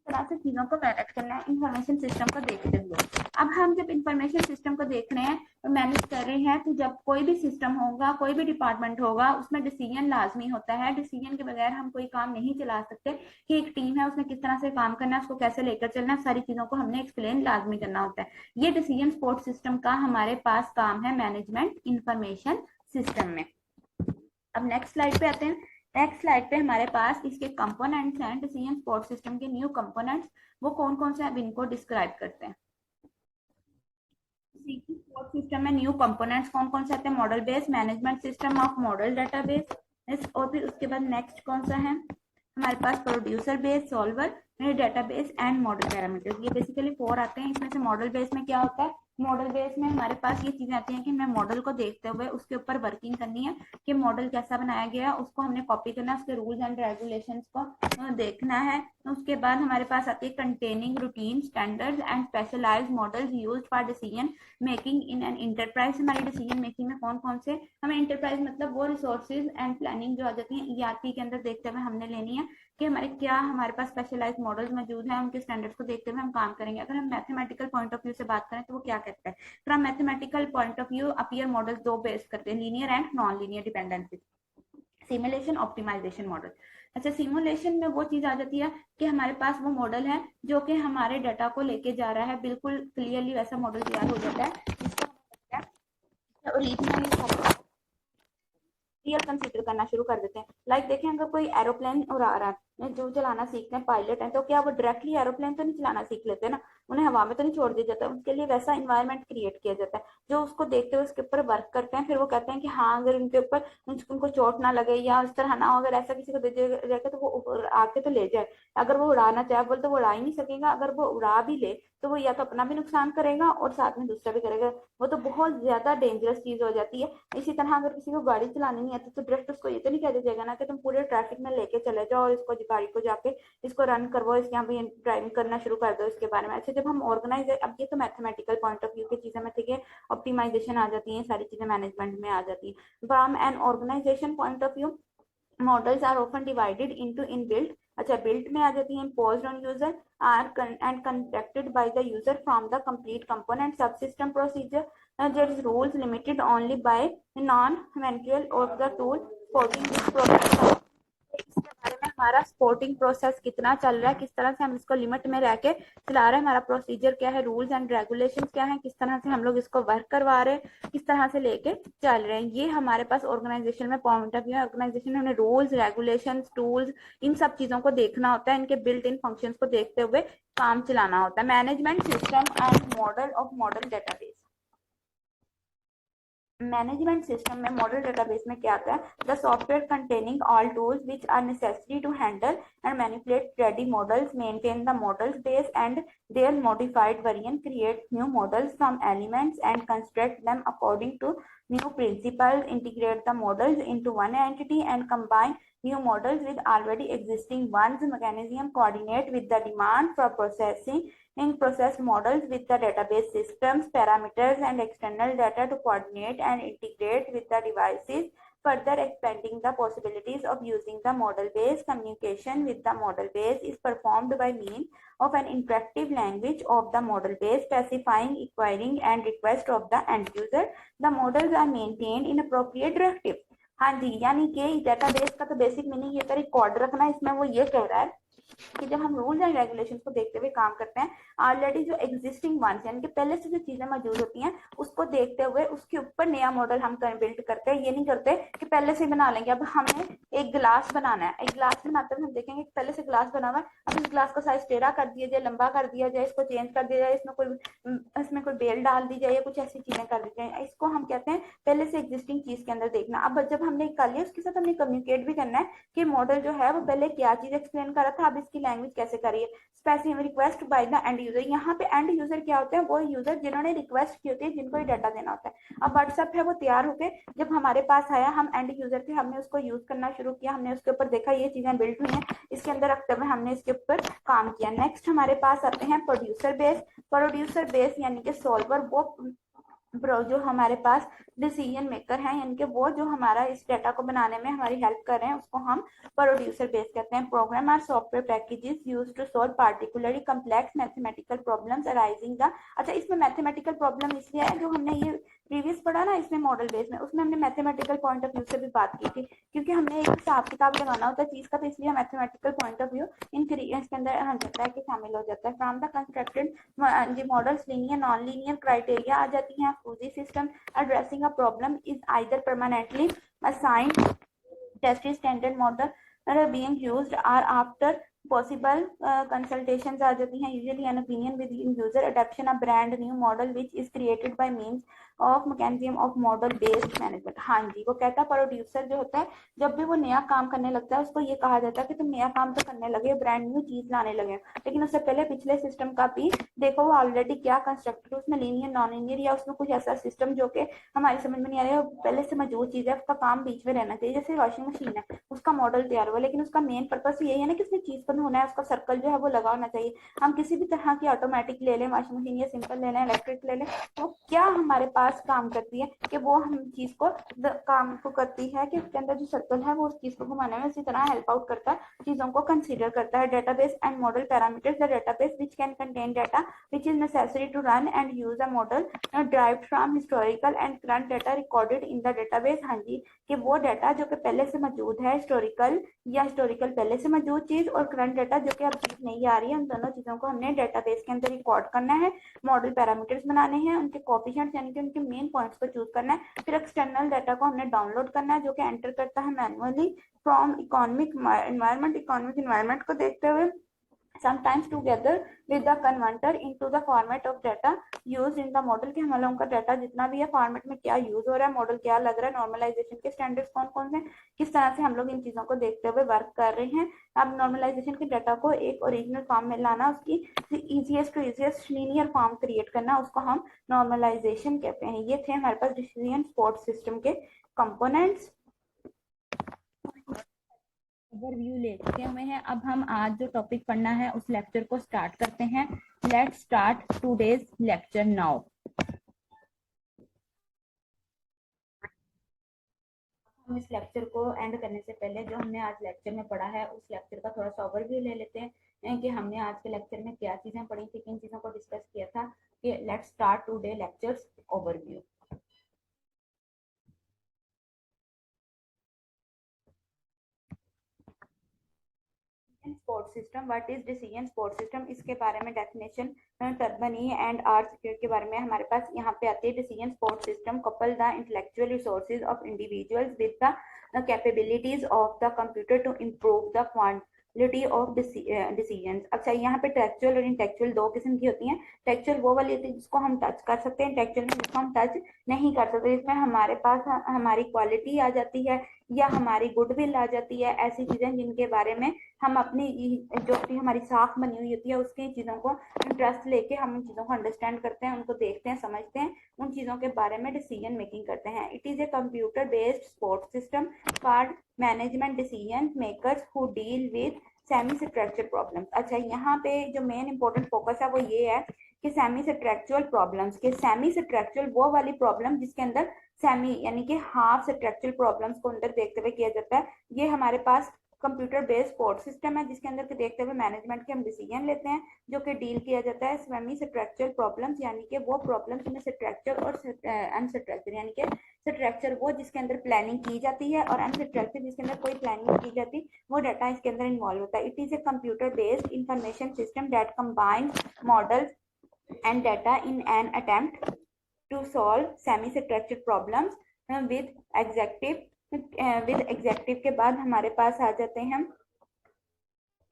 तरह से चीजों को मैनेज करना है इंफॉर्मेशन सिस्टम को देखते हुए। अब हम जब इंफॉर्मेशन सिस्टम को देख रहे हैं और मैनेज कर रहे हैं, तो जब कोई भी सिस्टम होगा, कोई भी डिपार्टमेंट होगा, उसमें डिसीजन लाजमी होता है। डिसीजन के बगैर हम कोई काम नहीं चला सकते, कि एक टीम है उसने किस तरह से काम करना है, उसको कैसे लेकर चलना है, सारी चीजों को हमने एक्सप्लेन लाजमी करना होता है। ये डिसीजन सपोर्ट सिस्टम का हमारे पास काम है मैनेजमेंट इंफॉर्मेशन सिस्टम में। अब नेक्स्ट स्लाइड पे आते हैं। नेक्स्ट स्लाइड पे हमारे पास इसके कंपोनेंट्स हैं, डिसीजन सपोर्ट सिस्टम के न्यू कंपोनेंट्स, वो कौन कौन से अब इनको डिस्क्राइब करते हैं। सपोर्ट सिस्टम में न्यू कंपोनेंट्स कौन कौन से आते हैं, model base, management system of model database, और फिर उसके बाद नेक्स्ट कौन सा है हमारे पास, producer base, solver, database and model parameters. ये बेसिकली 4 आते हैं। इसमें से मॉडल बेस में क्या होता है, मॉडल बेस में हमारे पास ये चीजें आती हैं कि हमें मॉडल को देखते हुए उसके ऊपर वर्किंग करनी है कि मॉडल कैसा बनाया गया है, उसको हमने कॉपी करना है, उसके रूल्स एंड रेगुलेशंस को देखना है। उसके बाद हमारे पास आती है containing routine, standards and specialized models used for decision making in an enterprise. हमारी डिसीजन मेकिंग में कौन कौन से, हमें इंटरप्राइज मतलब वो रिसोर्सेज एंड प्लानिंग जो आ जाती है ईआरपी के अंदर देखते हुए हमने लेनी है कि हमारे पास स्पेशलाइज मॉडल्स मौजूद हैं, उनके स्टैंडर्ड्स को देखते हुए हम काम करेंगे। अगर हम मैथमेटिकल पॉइंट ऑफ व्यू से बात करें तो वो क्या कहता है, from mathematical point of view appear models 2 base करते हैं, linear and non linear dependency, simulation, optimization model. अच्छा, सिमुलेशन में वो चीज आ जाती है कि हमारे पास वो मॉडल है जो कि हमारे डाटा को लेके जा रहा है, बिल्कुल क्लियरली वैसा मॉडल तैयार हो जाता है जिसको रियल कंसीडर करना शुरू कर देते हैं। लाइक देखें, अगर कोई एरोप्लेन उड़ा रहा है, जो चलाना सीखते हैं पायलट हैं, तो क्या वो डायरेक्टली एरोप्लेन तो नहीं चलाना सीख लेते ना, उन्हें हवा में तो नहीं छोड़ दिया जाता, उसके लिए वैसा इन्वायरमेंट क्रिएट किया जाता है जो उसको देखते हुए उसके ऊपर वर्क करते हैं। फिर वो कहते हैं कि हाँ, अगर उनके ऊपर उनको चोट ना लगे या इस तरह ना हो, अगर ऐसा किसी को दे दिया जाएगा तो वो आके तो ले जाए। अगर वो उड़ाना चाहे बोले तो वो उड़ा ही नहीं सकेगा, अगर वो उड़ा भी ले तो वो या तो अपना भी नुकसान करेगा और साथ में दूसरा भी करेगा, वो तो बहुत ज्यादा डेंजरस चीज हो जाती है। इसी तरह अगर किसी को गाड़ी चलानी नहीं आती तो डायरेक्ट उसको ये तो नहीं कह दिया जाएगा ना कि तुम पूरे ट्रैफिक में लेके चले जाओ और इसको गाड़ी को जाके इसको रन करवाओ, इसके यहाँ भी ड्राइविंग करना शुरू कर दो इसके बारे में। अच्छा, जब हम ऑर्गेनाइज, अब ये तो मैथमेटिकल पॉइंट ऑफ व्यू की चीजें में, ठीक है, ऑप्टिमाइजेशन आ जाती है, सारी चीजें मैनेजमेंट में आ जाती है। From an organization point of view models are often divided into inbuilt, अच्छा बिल्ट में आ जाती है, imposed on user or and conducted by the user from the complete component subsystem procedure, there is rules limited only by non-manual of the tool supporting this process। इसके बारे में हमारा supporting process कितना चल रहा है, किस तरह से हम इसको लिमिट में रह के चला रहे हैं, हमारा प्रोसीजर क्या है, रूल्स एंड रेगुलेशन क्या है, किस तरह से हम लोग इसको वर्क करवा रहे हैं, किस तरह से लेके चल रहे हैं, ये हमारे पास ऑर्गेनाइजेशन में पॉइंट ऑफ व्यू है। ऑर्गेनाइजेशन में हमें रूल्स, रेगुलेशन, टूल्स, इन सब चीजों को देखना होता है, इनके बिल्ट इन फंक्शंस को देखते हुए काम चलाना होता है। Management system and model of model database, management system में मॉडल डेटाबेस में क्या आता है, the software containing all tools which are necessary to handle and manipulate ready models, maintain the models base and their modified variant, create new models from elements and construct them according to new principles, integrate the models into one entity and combine new models with already existing ones, mechanism coordinate with the demand for processing in processed models with the database systems, parameters and external data to coordinate and integrate with the devices, further expanding the possibilities of using the model base. Communication with the model base is performed by means of an interactive language of the model base, specifying, acquiring and request of the end user. The models are maintained in appropriate directives। हाँ जी, यानी कि database का तो basic meaning ये था record रखना। इसमें वो ये कह रहा है कि जब हम रूल्स एंड रेगुलेशंस को देखते हुए काम करते हैं, ऑलरेडी जो एग्जिस्टिंग वंस यानी कि पहले से जो चीजें मौजूद होती हैं उसको देखते हुए उसके ऊपर नया मॉडल हम बिल्ड करते हैं। ये नहीं करते कि पहले से बना लेंगे। अब हमें एक गिलास बनाना है, एक गिलास बनाते हुए हम देखेंगे कि पहले से गिलास बना हुआ है, अब इस गिलास का साइज टेढ़ा कर दिया जाए, लंबा कर दिया जाए, इसको चेंज कर दिया जाए, इसमें कोई बेल डाल दी जाए या कुछ ऐसी चीजें कर दी जाए, इसको हम कहते हैं पहले से एग्जिस्टिंग चीज के अंदर देखना। अब जब हमने कर लिया उसके साथ हमने कम्युनिकेट भी करना है कि मॉडल जो है वो पहले क्या चीज एक्सप्लेन कर रहा था, अब इसकी लैंग्वेज कैसे करिए। Specific request by the end user, यहाँ पे एंड यूजर क्या होते हैं, वो यूजर जिन्होंने रिक्वेस्ट की होती है, जिनको ये डाटा देना होता है। अब व्हाट्सएप है वो तैयार होके जब हमारे पास आया, हम एंड यूजर थे, हमने उसको यूज करना शुरू किया, हमने उसके ऊपर देखा ये चीजें बिल्ड हुई हैं, इसके अंदर रखते हुए हमने इसके ऊपर काम किया। नेक्स्ट हमारे पास आते हैं प्रोड्यूसर बेस। प्रोड्यूसर बेस यानी कि सॉल्वर, वो जो हमारे पास डिसीजन मेकर है, यानी कि वो जो हमारा इस डाटा को बनाने में हमारी हेल्प कर रहे हैं, उसको हम प्रोड्यूसर बेस कहते हैं। Program or software packages used to solve particularly complex mathematical problems arising the, अच्छा इसमें मैथमेटिकल प्रॉब्लम इसलिए है, जो हमने ये प्रीवियस पढ़ा ना इसमें मॉडल बेस में, उसमें हमने मैथमेटिकल पॉइंट ऑफ व्यू से भी बात की थी, क्योंकि हमने एक हिसाब किताब लगाना होता है चीज का, तो इसलिए मैथमेटिकल पॉइंट ऑफ व्यू इसके अंदर जाता है कि शामिल हो जाता है। From the constructed models linear non linear criteria आ जाती है। Fuzzy system addressing a problem is either permanently assigned tested standard model are being used or after possible consultations आ जाती हैं। usually an opinion with user adoption a brand new model which is created by means of mechanism of model based management. हाँ जी, वो कहता है producer जो होता है जब भी वो नया काम करने लगता है उसको ये कहा जाता है कि तुम नया काम तो करने लगे, ब्रांड न्यू चीज लाने लगे, लेकिन उससे पहले पिछले सिस्टम का भी देखो वो ऑलरेडी क्या कंस्ट्रक्टेड है, उसमें लीनियर नॉन लीनियर या उसमें कुछ ऐसा सिस्टम जो कि हमारी समझ में नहीं आ रहा है, पहले से मौजूद चीज है, उसका काम बीच में रहना चाहिए। जैसे वॉशिंग मशीन है, उसका मॉडल तैयार हुआ, लेकिन उसका मेन पर्पस यही है ना कि उसमें चीज बंद होना है, उसका सर्कल जो है वो लगा होना चाहिए। हम किसी भी तरह की ऑटोमेटिक ले लें वॉशिंग मशीन या सिंपल ले लें, इलेक्ट्रिक ले लें, तो क्या हमारे पास काम करती है कि वो हम चीज को काम को करती है कि उसके अंदर जो सर्कल है वो उस चीज को घुमाने में उसी तरह हेल्प आउट करता है, चीजों को कंसीडर करता है। Database and model parameters, the database which can contain data which is necessary to run and use a model derived from historical and current data recorded in the database। हाँ जी, कि वो data जो कि पहले से मौजूद है, हिस्टोरिकल या हिस्टोरिकल पहले से मौजूद चीज, और करंट डाटा जो कि अब चीज नहीं आ रही है, उन दोनों चीजों को हमने डेटाबेस के अंदर रिकॉर्ड करना है। मॉडल पैरामीटर्स बनाने हैं, उनके कोफिशिएंट्स यानी कि उनके मेन पॉइंट्स को चूज करना है। फिर एक्सटर्नल डाटा को हमने डाउनलोड करना है जो कि एंटर करता है मैनुअली फ्रॉम इकोनॉमिक इन्वायरमेंट को देखते हुए, sometimes together with the converter into the format of data used in the model। कि हम लोगों का डाटा जितना भी है फॉर्मेट में क्या यूज हो रहा है, मॉडल क्या लग रहा है, नॉर्मलाइजेशन के स्टैंडर्ड्स कौन कौन से, किस तरह से हम लोग इन चीजों को देखते हुए वर्क कर रहे हैं। अब नॉर्मलाइजेशन के डाटा को एक ओरिजिनल फॉर्म में लाना, उसकी easiest to easiest linear form create करना, उसको हम नॉर्मलाइजेशन कहते हैं। ये थे हमारे पास डिसीजन सपोर्ट सिस्टम के कंपोनेंट्स। ओवरव्यू ले चुके हुए हैं, अब हम आज जो टॉपिक पढ़ना है उस लेक्चर को स्टार्ट करते हैं। Let's start today's lecture now. हम इस लेक्चर को एंड करने से पहले जो हमने आज लेक्चर में पढ़ा है उस लेक्चर का थोड़ा सा ओवरव्यू ले लेते हैं कि हमने आज के लेक्चर में क्या चीजें पढ़ी थी, किन चीजों को डिस्कस किया था। कि let's start today lectures overview. Support system, what is decision support system, इसके बारे में डेफिनेशन टर्बनी एंड आर सिक्योर के बारे में हमारे पास यहाँ पे आती है। Decision support system couple the intellectual resources of individuals with the capabilities of the computer to improve the quantity of decision. अच्छा, यहाँ पे टेक्चुअल और इंटेलेक्चुअल दो किस्म की होती हैं। टेक्चुअल वो वाली होती है जिसको हम टच कर सकते हैं, इंटेलेक्चुअल जिसको हम टच नहीं कर सकते, जिसमें हमारे पास हमारी क्वालिटी आ जाती है या हमारी गुडविल आ जाती है, ऐसी चीजें जिनके बारे में हम अपनी जो अपनी हमारी साख बनी हुई होती है उसकी चीजों को इंटरेस्ट लेके हम उन चीजों को अंडरस्टैंड करते हैं, उनको देखते हैं, समझते हैं, उन चीजों के बारे में डिसीजन मेकिंग करते हैं। It is a computer based support system for management decision makers who deal with semi structured problems. अच्छा, यहाँ पे जो मेन इंपॉर्टेंट फोकस है वो ये है कि सेमी स्ट्रक्चरल प्रॉब्लम्स के, सेमी स्ट्रक्चरल वो वाली प्रॉब्लम जिसके अंदर सेमी यानी कि हाफ स्ट्रक्चरल प्रॉब्लम्स को अंदर देखते हुए किया जाता है। ये हमारे पास कंप्यूटर बेस्ड सपोर्ट सिस्टम है जिसके अंदर के देखते हुए मैनेजमेंट के हम डिसीजन लेते हैं जो कि डील किया जाता है सेमी स्ट्रक्चरल प्रॉब्लम्स, यानी कि वो प्रॉब्लम्स जिनमें स्ट्रक्चर और अनस्ट्रक्चर, यानी कि स्ट्रक्चर वो जिसके अंदर प्लानिंग की जाती है और अनस्ट्रक्चर जिसके अंदर कोई प्लानिंग नहीं की जाती, वो डाटा इसके अंदर इन्वॉल्व होता है। It is a computer based information system that combines models and data in an attempt to solve semi-structured problems with executive के बाद हमारे पास आ जाते हैं।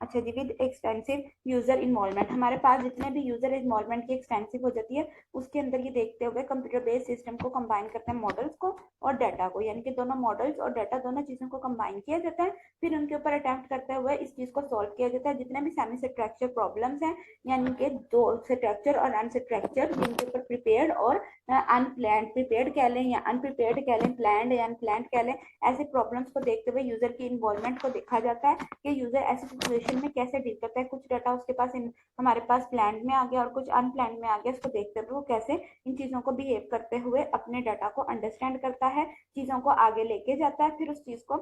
अच्छा जी, विद एक्सटेंसिव यूजर इन्वॉल्वमेंट, हमारे पास जितने भी यूजर इन्वॉल्वमेंट की एक्सटेंसिव हो जाती है उसके अंदर ये देखते हुए कंप्यूटर बेस्ड सिस्टम को कंबाइन करते हैं मॉडल्स को और डाटा को, यानी कि दोनों मॉडल्स और डाटा दोनों चीजों को कंबाइन किया जाता है। फिर उनके ऊपर अटेम्प्ट करते हुए इस चीज को सॉल्व किया जाता है। जितने भी सेमी स्ट्रक्चर प्रॉब्लम्स हैं, यानी कि दो स्ट्रक्चर और अनस्ट्रक्चर, जिनके ऊपर प्रिपेयर्ड और अनप्लान्ड, प्रिपेयर्ड कह लें या अनप्रिपेयर्ड कह लें, प्लान्ड या अनप्लान्ड कह लें, ऐसे प्रॉब्लम्स को देखते हुए यूजर की इन्वॉल्वमेंट को देखा जाता है कि यूजर ऐसी सिचुएशन में कैसे डील करता है। कुछ डाटा उसके पास हमारे पास प्लान में आ गया और कुछ अनप्लान में आ गया, उसको देखते हुए वो कैसे इन चीजों को बिहेव करते हुए अपने डाटा को अंडरस्टैंड करता है, चीजों को आगे लेके जाता है, फिर उस चीज को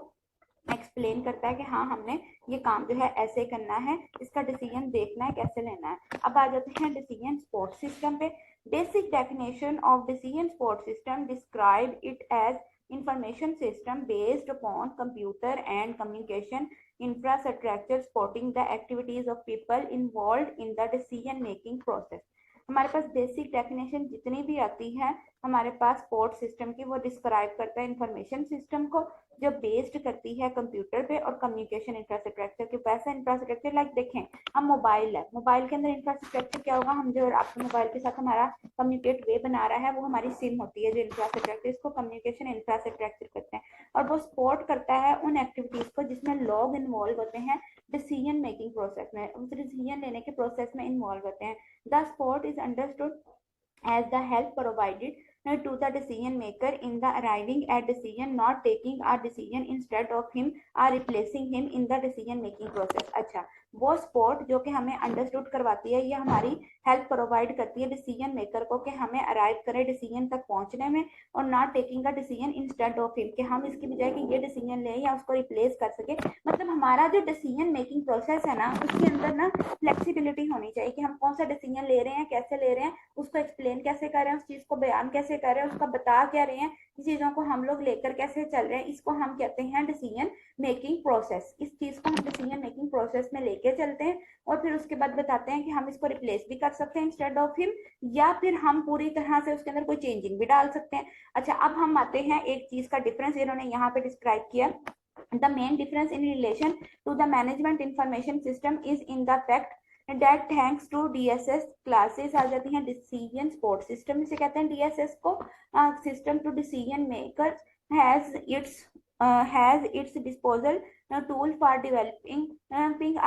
एक्सप्लेन करता है कि हाँ हमने ये काम जो है ऐसे करना है, इसका डिसीजन देखना है, कैसे लेना है। अब आ जाते हैं डिसीजन सपोर्ट सिस्टम पे। Basic definition of decision support system describe it as information system based upon computer and communication infrastructure supporting the activities of people involved in the decision making process। हमारे पास basic definition जितनी भी आती है हमारे पास sport system की, वो describe करता है इंफॉर्मेशन सिस्टम को जो बेस्ड करती है कंप्यूटर पे और कम्युनिकेशन इंफ्रास्ट्रक्चर के। वैसा इंफ्रास्ट्रक्चर लाइक देखें हम मोबाइल है, मोबाइल के अंदर इंफ्रास्ट्रक्चर क्या होगा, हम जो आपके मोबाइल के साथ हमारा कम्युनिकेट वे बना रहा है वो हमारी सिम होती है जो इंफ्रास्ट्रक्चर, इसको कम्युनिकेशन इंफ्रास्ट्रक्चर करते हैं। और वो सपोर्ट करता है उन एक्टिविटीज को जिसमें लोग इन्वॉल्व होते हैं डिसीजन मेकिंग प्रोसेस में, डिसीजन लेने के प्रोसेस में इन्वॉल्व होते हैं। The sport is understood as the help provided to the decision maker in the arriving at decision, not taking a decision instead of him or replacing him in the decision making process। अच्छा, वो sport जो कि हमें understood करवाती है, ये हमारी help provide करती है डिसीजन मेकर को कि हमें अराइव करें डिसीजन तक पहुंचने में, और not taking a decision instead of him, कि हम इसकी बजाय कि ये डिसीजन लें या उसको रिप्लेस कर सके। मतलब हमारा जो डिसीजन मेकिंग प्रोसेस है ना, उसके अंदर ना फ्लेक्सिबिलिटी होनी चाहिए कि हम कौन सा डिसीजन ले रहे हैं, कैसे ले रहे हैं, उसको एक्सप्लेन कैसे कर रहे हैं, उस चीज को बयान कैसे कर रहे हैं, उसका बता क्या रहे हैं, चीजों को हम लोग लेकर कैसे चल रहे हैं, इसको हम कहते हैं डिसीजन मेकिंग प्रोसेस। इस चीज को हम डिसीजन मेकिंग प्रोसेस में लेके चलते हैं और फिर उसके बाद बताते हैं कि हम इसको रिप्लेस भी कर सकते हैं इंस्टेड ऑफ हिम, या फिर हम पूरी तरह से उसके अंदर कोई चेंजिंग भी डाल सकते हैं। अच्छा, अब हम आते हैं एक चीज का डिफरेंस इन्होंने यहाँ पे डिस्क्राइब किया। The main difference in relation to the management information system is in the fact that thanks to DSS classes आ जाती हैं decision support system, इसे कहते हैं DSS को, system to decision makers has its disposal tool for developing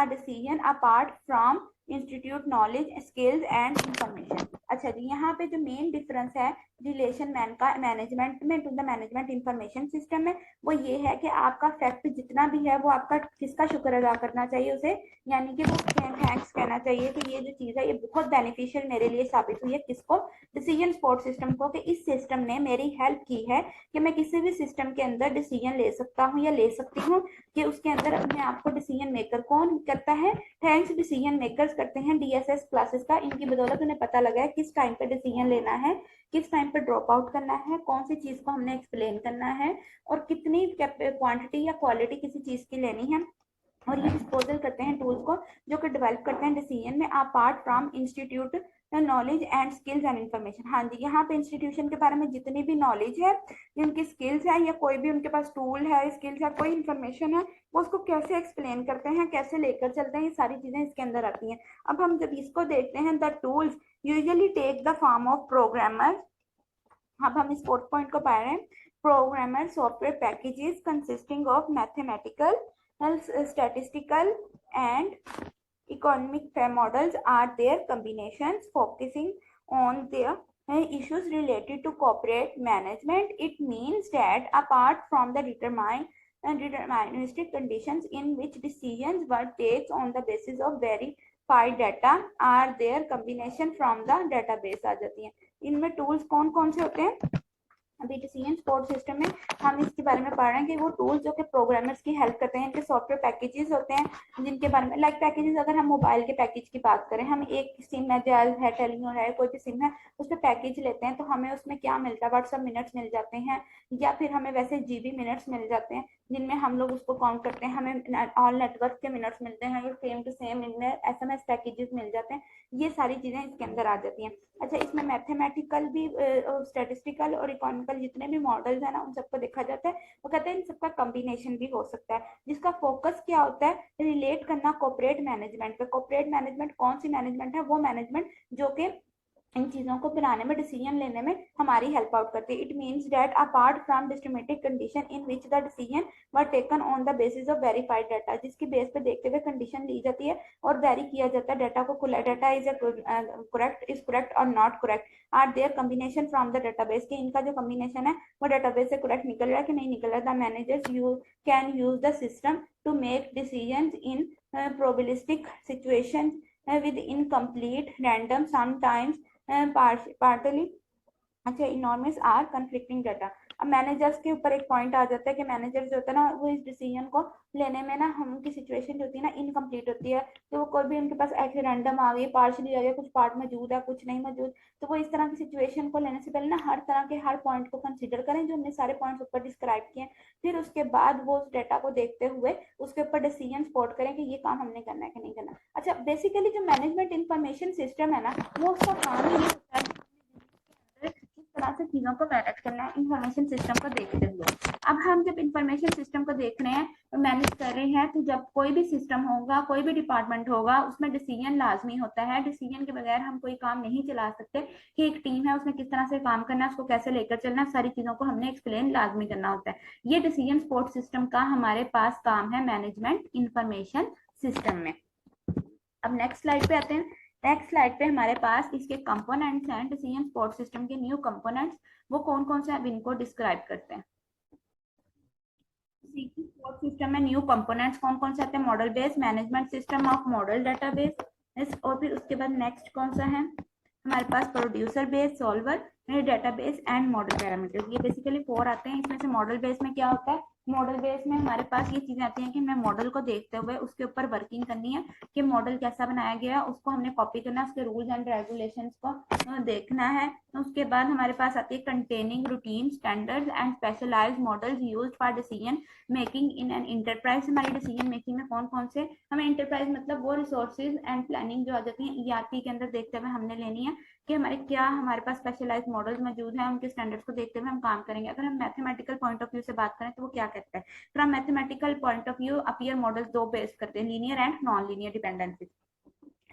a decision apart from institute knowledge skills and information. अच्छा जी, यहाँ पे जो मेन डिफरेंस है रिलेशन मैन का मैनेजमेंट में to the management information system में, वो ये है कि आपका फैक्ट जितना भी है वो आपका किसका शुक्र अदा करना चाहिए उसे, यानी कि वो थैंक्स कहना चाहिए कि ये जो चीज़ है ये बहुत बेनिफिशियल मेरे लिए साबित हुई है। किसको? डिसीजन सपोर्ट सिस्टम को, कि इस सिस्टम ने मेरी हेल्प की है कि मैं किसी भी सिस्टम के अंदर डिसीजन ले सकता हूँ या ले सकती हूँ, कि उसके अंदर अपने आप को डिसीजन मेकर कौन करता है, थैंक्स डिसीजन मेकर्स करते हैं डीएसएस क्लासेस का। इनकी बदौलत उन्हें पता लगा है किस टाइम पे डिसीजन लेना है, किस टाइम पे ड्रॉप आउट करना है, कौन सी चीज को हमने एक्सप्लेन करना है, और कितनी क्वांटिटी या क्वालिटी किसी चीज की लेनी है। और ये डिस्पोजल करते हैं टूल्स को जो कि डेवलप करते हैं डिसीजन में apart from institute knowledge and skills and information. हाँ जी, यहाँ पे इंस्टीट्यूशन के बारे में जितनी भी नॉलेज है, जिनकी स्किल्स है, या कोई भी उनके पास टूल है, स्किल्स है, कोई इन्फॉर्मेशन है, वो उसको कैसे एक्सप्लेन करते हैं, कैसे लेकर चलते हैं, ये सारी चीजें इसके अंदर आती हैं। अब हम जब इसको देखते हैं, the tools usually take the form of programmer. अब हम इस फोर्थ पॉइंट को पढ़ रहे हैं। Programmer software packages consisting of mathematical, statistical and economic models are their combinations focusing on their issues related to corporate management. It means that apart from the deterministic conditions in which decisions were taken on the basis of verified data are their combination from the database आ जाती हैं। इनमें tools कौन कौन से होते हैं? अभी decision support system में हम इसके बारे में पढ़ रहे हैं कि वो टूल्स जो कि प्रोग्रामर्स की हेल्प करते हैं, इनके सॉफ्टवेयर पैकेजेस होते हैं जिनके बारे में, लाइक पैकेजेस, अगर हम मोबाइल के पैकेज की बात करें, हम एक सिम है, जैल है, टेलीनॉर है, कोई भी सिम है, उस पर पैकेज लेते हैं तो हमें उसमें क्या मिलता है, व्हाट्सएप मिनट्स मिल जाते हैं, या फिर हमें वैसे जीबी मिनट्स मिल जाते हैं जिनमें हम लोग उसको काउंट करते हैं, हमें ऑल नेटवर्क के मिनट्स मिलते हैं, सेम टू सेम इनमें एसएमएस पैकेजेस मिल जाते हैं, ये सारी चीजें इसके अंदर आ जाती हैं। अच्छा, इसमें मैथमेटिकल भी, स्टैटिस्टिकल और इकोनॉमिकल जितने भी मॉडल्स है ना, उन सबको देखा जाता है। वो कहते हैं इन सबका कॉम्बिनेशन भी हो सकता है, जिसका फोकस क्या होता है, रिलेट करना कॉर्पोरेट मैनेजमेंट पे। कॉर्पोरेट मैनेजमेंट कौन सी मैनेजमेंट है? वो मैनेजमेंट जो कि इन चीजों को बनाने में, डिसीजन लेने में हमारी हेल्प आउट करती है। It means that apart from discriminative condition in which the decision were taken on the basis of verified data, जिसकी बेस पे देखते हुए कंडीशन ली जाती है और वेरी किया जाता है डाटा को, डाटा इज करेक्ट और not correct, or their combination from the database, के इनका जो कॉम्बिनेशन है वो डाटाबेस से करेक्ट निकल रहा है कि नहीं निकल रहा। The managers you can use the system to make decisions in probabilistic situations with incomplete, random, sometimes partly अच्छा इनॉर्मस आर कन्फ्लिक्टिंग डाटा। अब मैनेजर्स के ऊपर एक पॉइंट आ जाता है कि मैनेजर जो होता है ना, वो इस डिसीजन को लेने में ना, हम उनकी सिचुएशन जो होती है ना इनकम्प्लीट होती है, तो वो कोई भी उनके पास ऐसे रैंडम आ गई, पार्शली आ गया, कुछ पार्ट मौजूद है, कुछ नहीं मौजूद, तो वो इस तरह की सिचुएशन को लेने से पहले ना हर तरह के हर पॉइंट को कंसिडर करें जो हमने सारे पॉइंट्स ऊपर डिस्क्राइब किए, फिर उसके बाद वो उस डेटा को देखते हुए उसके ऊपर डिसीजन सपोर्ट करें कि ये काम हमने करना है कि नहीं करना। अच्छा, बेसिकली जो मैनेजमेंट इंफॉर्मेशन सिस्टम है ना, वो उसका काम ये होता है किस तरह से से चीजों को मैनेज करना है इंफॉर्मेशन सिस्टम को देखते हुए। अब हम जब इंफॉर्मेशन सिस्टम को देख रहे हैं और मैनेज कर रहे हैं, तो जब कोई भी सिस्टम होगा, कोई भी डिपार्टमेंट होगा, उसमें डिसीजन लाजमी होता है। डिसीजन के बगैर हम कोई काम नहीं चला सकते कि एक टीम है उसमें किस तरह से काम करना है, उसको कैसे लेकर चलना है, सारी चीजों को हमने एक्सप्लेन लाजमी करना होता है। ये डिसीजन सपोर्ट सिस्टम का हमारे पास काम है मैनेजमेंट इंफॉर्मेशन सिस्टम में। अब नेक्स्ट स्लाइड पे आते हैं। नेक्स्ट स्लाइड पे हमारे पास इसके कंपोनेंट्स हैं, डिसीजन सपोर्ट सिस्टम के न्यू कंपोनेंट्स। वो कौन कौन से, अब इनको डिस्क्राइब करते हैं। सपोर्ट सिस्टम में न्यू कंपोनेंट्स कौन कौन से आते हैं, model base, management system of model database, और फिर उसके बाद नेक्स्ट कौन सा है हमारे पास, producer base, solver, database and model parameters. ये बेसिकली 4 आते हैं। इसमें से मॉडल बेस में क्या होता है, मॉडल बेस में हमारे पास ये चीजें आती हैं कि हमें मॉडल को देखते हुए उसके ऊपर वर्किंग करनी है कि मॉडल कैसा बनाया गया है, उसको हमने कॉपी करना है, उसके रूल्स एंड रेगुलेशंस को देखना है। उसके बाद हमारे पास आती है containing routine, standards and specialized models used for decision making in an enterprise. हमारी डिसीजन मेकिंग में कौन कौन से, हमें इंटरप्राइज मतलब वो रिसोर्सेज एंड प्लानिंग जो आ जाती है ईआरपी के अंदर देखते हुए हमने लेनी है कि हमारे पास स्पेशलाइज मॉडल्स मौजूद हैं, उनके स्टैंडर्ड्स को देखते हुए हम काम करेंगे। अगर हम मैथमेटिकल पॉइंट ऑफ व्यू से बात करें तो वो क्या कहता है, from mathematical point of view appear models 2 base करते हैं, linear and non linear dependency,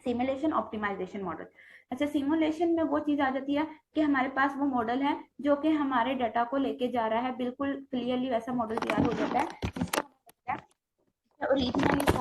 simulation, optimization model. अच्छा, सिमुलेशन में वो चीज आ जाती है कि हमारे पास वो मॉडल है जो कि हमारे डाटा को लेके जा रहा है, बिल्कुल क्लियरली वैसा मॉडल तैयार हो जाता है जिसको ओरिजिनली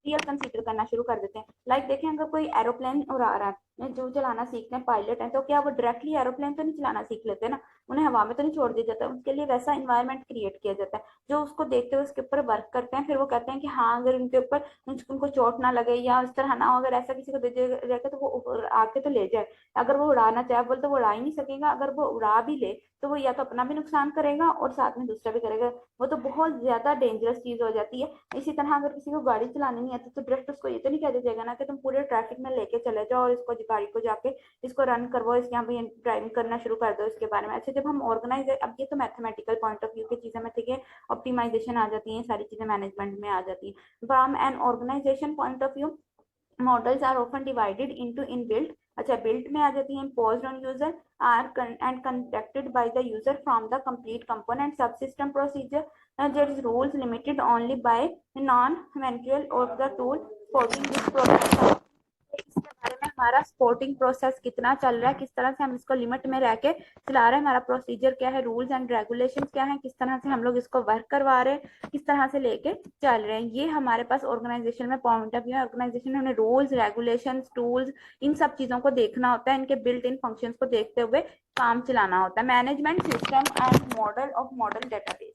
रियल कंसीडर करना शुरू कर देते हैं। लाइक देखें, अगर कोई एरोप्लेन उड़ा रहा है, जो चलाना सीखते हैं पायलट हैं, तो क्या वो डायरेक्टली एरोप्लेन तो नहीं चलाना सीख लेते ना, उन्हें हवा में तो नहीं छोड़ दिया जाता, उसके लिए वैसा इन्वायरमेंट क्रिएट किया जाता है जो उसको देखते हुए उसके ऊपर वर्क करते हैं। फिर वो कहते हैं कि हाँ, अगर उनके ऊपर उनको चोट ना लगे या इस तरह ना हो, अगर ऐसा किसी को दे दिया जाएगा तो वो आके तो ले जाए। अगर वो उड़ाना चाहे बोले तो वो उड़ा ही नहीं सकेगा, अगर वो उड़ा भी ले तो वो या तो अपना भी नुकसान करेगा और साथ में दूसरा भी करेगा, वो तो बहुत ज्यादा डेंजरस चीज हो जाती है। इसी तरह अगर किसी को गाड़ी चलानी नहीं आती तो डायरेक्ट उसको ये तो नहीं कह दिया जाएगा ना कि तुम पूरे ट्रैफिक में लेके चले जाओ और इसको गाड़ी को जाके इसको रन करवाओ, इसके यहाँ पे ड्राइविंग करना शुरू कर दो इसके बारे में। अच्छा, जब हम ऑर्गेनाइज, अब ये तो मैथमेटिकल पॉइंट ऑफ व्यू की चीजें में, ठीक है, ऑप्टिमाइजेशन आ जाती है, सारी चीजें मैनेजमेंट में आ जाती है। From an organization point of view models are often divided into inbuilt. अच्छा, बिल्ट में आ जाती है imposed on user are and conducted by the user from the complete component subsystem procedure. There is rules limited only by non-manual of the tool supporting this process. इसके बारे में हमारा supporting process कितना चल रहा है, किस तरह से हम इसको लिमिट में रह के चला रहे हैं, हमारा प्रोसीजर क्या है, रूल्स एंड रेगुलेशन क्या है, किस तरह से हम लोग इसको वर्क करवा रहे हैं, किस तरह से लेके चल रहे हैं, ये हमारे पास ऑर्गेनाइजेशन में पॉइंट ऑफ व्यू है। ऑर्गेनाइजेशन में हमें रूल्स, रेगुलेशन, टूल्स, इन सब चीजों को देखना होता है, इनके बिल्ट इन फंक्शंस को देखते हुए काम चलाना होता है। Management system and model of model database.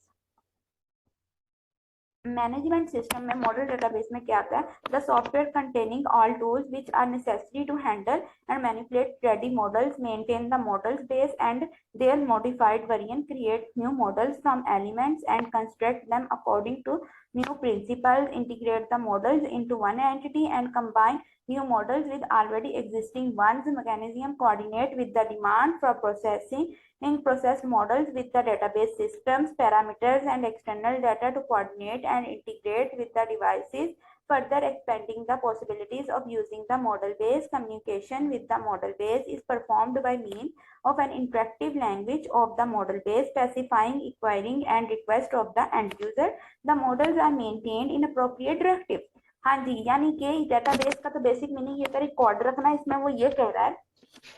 Management system में मॉडल डेटाबेस में क्या आता है, the software containing all tools which are necessary to handle and manipulate ready models, maintain the models base and their modified variant, create new models from elements and construct them according to new principles, integrate the models into one entity and combine new models with already existing ones, mechanism coordinate with the demand for processing in processed models with the database systems, parameters and external data to coordinate and integrate with the devices, further expanding the possibilities of using the model base. Communication with the model base is performed by means of an interactive language of the model base, specifying, acquiring and request of the end user. The models are maintained in appropriate directives. हाँ जी, यानी कि database का तो basic meaning ये कर record रखना, इसमें वो ये कह रहा है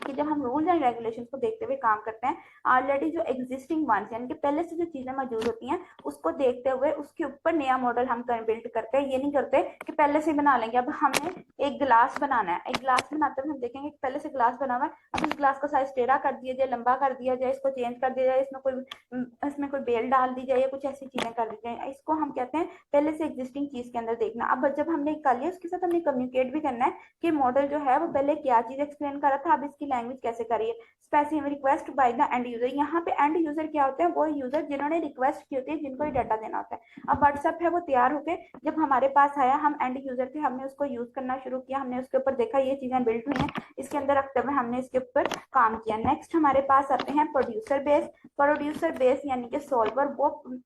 कि जब हम रूल्स एंड रेगुलेशंस को देखते हुए काम करते हैं, ऑलरेडी जो एग्जिस्टिंग वंस यानी कि पहले से जो चीजें मौजूद होती हैं उसको देखते हुए उसके ऊपर नया मॉडल हम बिल्ड करते हैं। ये नहीं करते कि पहले से बना लेंगे। अब हमने एक गिलास बनाना है, एक गिलास बनाते हुए हम देखेंगे कि पहले से गिलास बना हुआ है, अब इस गिलास का साइज टेढ़ा कर दिया जाए, लंबा कर दिया जाए, इसको चेंज कर दिया जाए, इसमें कोई बेल डाल दी जाए या कुछ ऐसी चीजें कर दी जाए, इसको हम कहते हैं पहले से एग्जिस्टिंग चीज के अंदर देखना। अब जब हमने कर लिया उसके साथ हमने कम्युनिकेट भी करना है कि मॉडल जो है वो पहले क्या चीज एक्सप्लेन कर रहा था, अब इसकी लैंग्वेज कैसे करिए। Specific request by the end user, यहाँ पे एंड यूजर क्या होते हैं, वो यूजर जिन्होंने रिक्वेस्ट की होती है, जिनको ये डाटा देना होता है। अब व्हाट्सएप है वो तैयार होके जब हमारे पास आया, हम एंड यूजर थे, हमने उसको यूज करना शुरू किया, हमने उसके ऊपर देखा ये चीजें बिल्ड हुई हैं, इसके अंदर रखते हुए हमने इसके ऊपर काम किया। नेक्स्ट हमारे पास आते हैं प्रोड्यूसर बेस। प्रोड्यूसर बेस यानी कि सॉल्वर, वो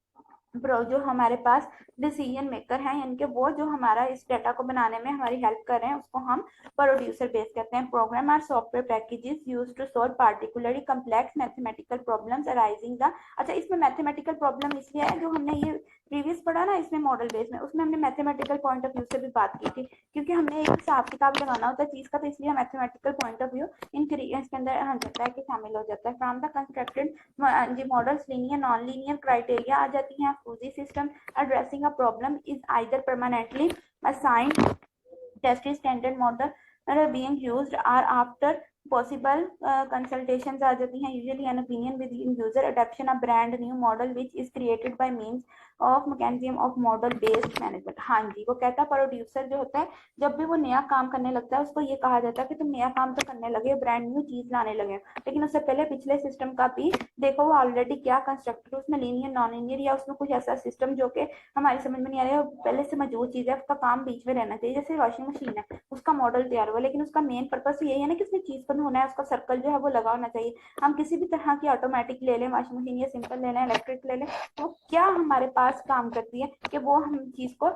जो हमारे पास डिसीजन मेकर हैं, यानी कि वो जो हमारा इस डाटा को बनाने में हमारी हेल्प कर रहे हैं उसको हम प्रोड्यूसर बेस कहते हैं। Program or software packages used to solve particularly complex mathematical problems arising the, अच्छा इसमें मैथमेटिकल प्रॉब्लम इसलिए है, जो हमने ये प्रीवियस पढ़ा ना इसमें मॉडल बेस में, उसमें हमने मैथमेटिकल पॉइंट ऑफ व्यू से भी बात की थी, क्योंकि हमने एक हिसाब किताब लगाना होता है चीज का, तो इसलिए मैथमेटिकल पॉइंट ऑफ व्यू इसके अंदर हम जाता है कि शामिल हो जाता है। फ्रॉम द कंस्ट्रक्टेड जी models linear non linear criteria आ जाती हैं। Fuzzy system addressing a problem is either permanently assigned test standard model are being used or after possible consultations आ जाती हैं। usually an opinion with user adoption a brand new model which is created by means of mechanism of model based management। हाँ जी, वो कहता है producer जो होता है जब भी वो नया काम करने लगता है उसको ये कहा जाता है कि तुम नया काम तो करने लगे, ब्रांड न्यू चीज लाने लगे, लेकिन उससे पहले पिछले सिस्टम का भी देखो वो ऑलरेडी क्या कंस्ट्रक्टेड, उसमें लीनियर नॉन लीनियर या उसमें कुछ ऐसा सिस्टम जो कि हमारी समझ में नहीं आ रहा है, पहले से मौजूद चीज है, उसका काम बीच में रहना चाहिए। जैसे वॉशिंग मशीन है, उसका मॉडल तैयार हुआ, लेकिन उसका मेन पर्पस यही है ना कि उसमें चीज बंद होना है, उसका सर्कल जो है वो लगा होना चाहिए। हम किसी भी तरह की ऑटोमेटिक ले लें वॉशिंग मशीन या सिंपल ले लें इलेक्ट्रिक ले लें, तो क्या हमारे पास काम करती है कि वो हम चीज को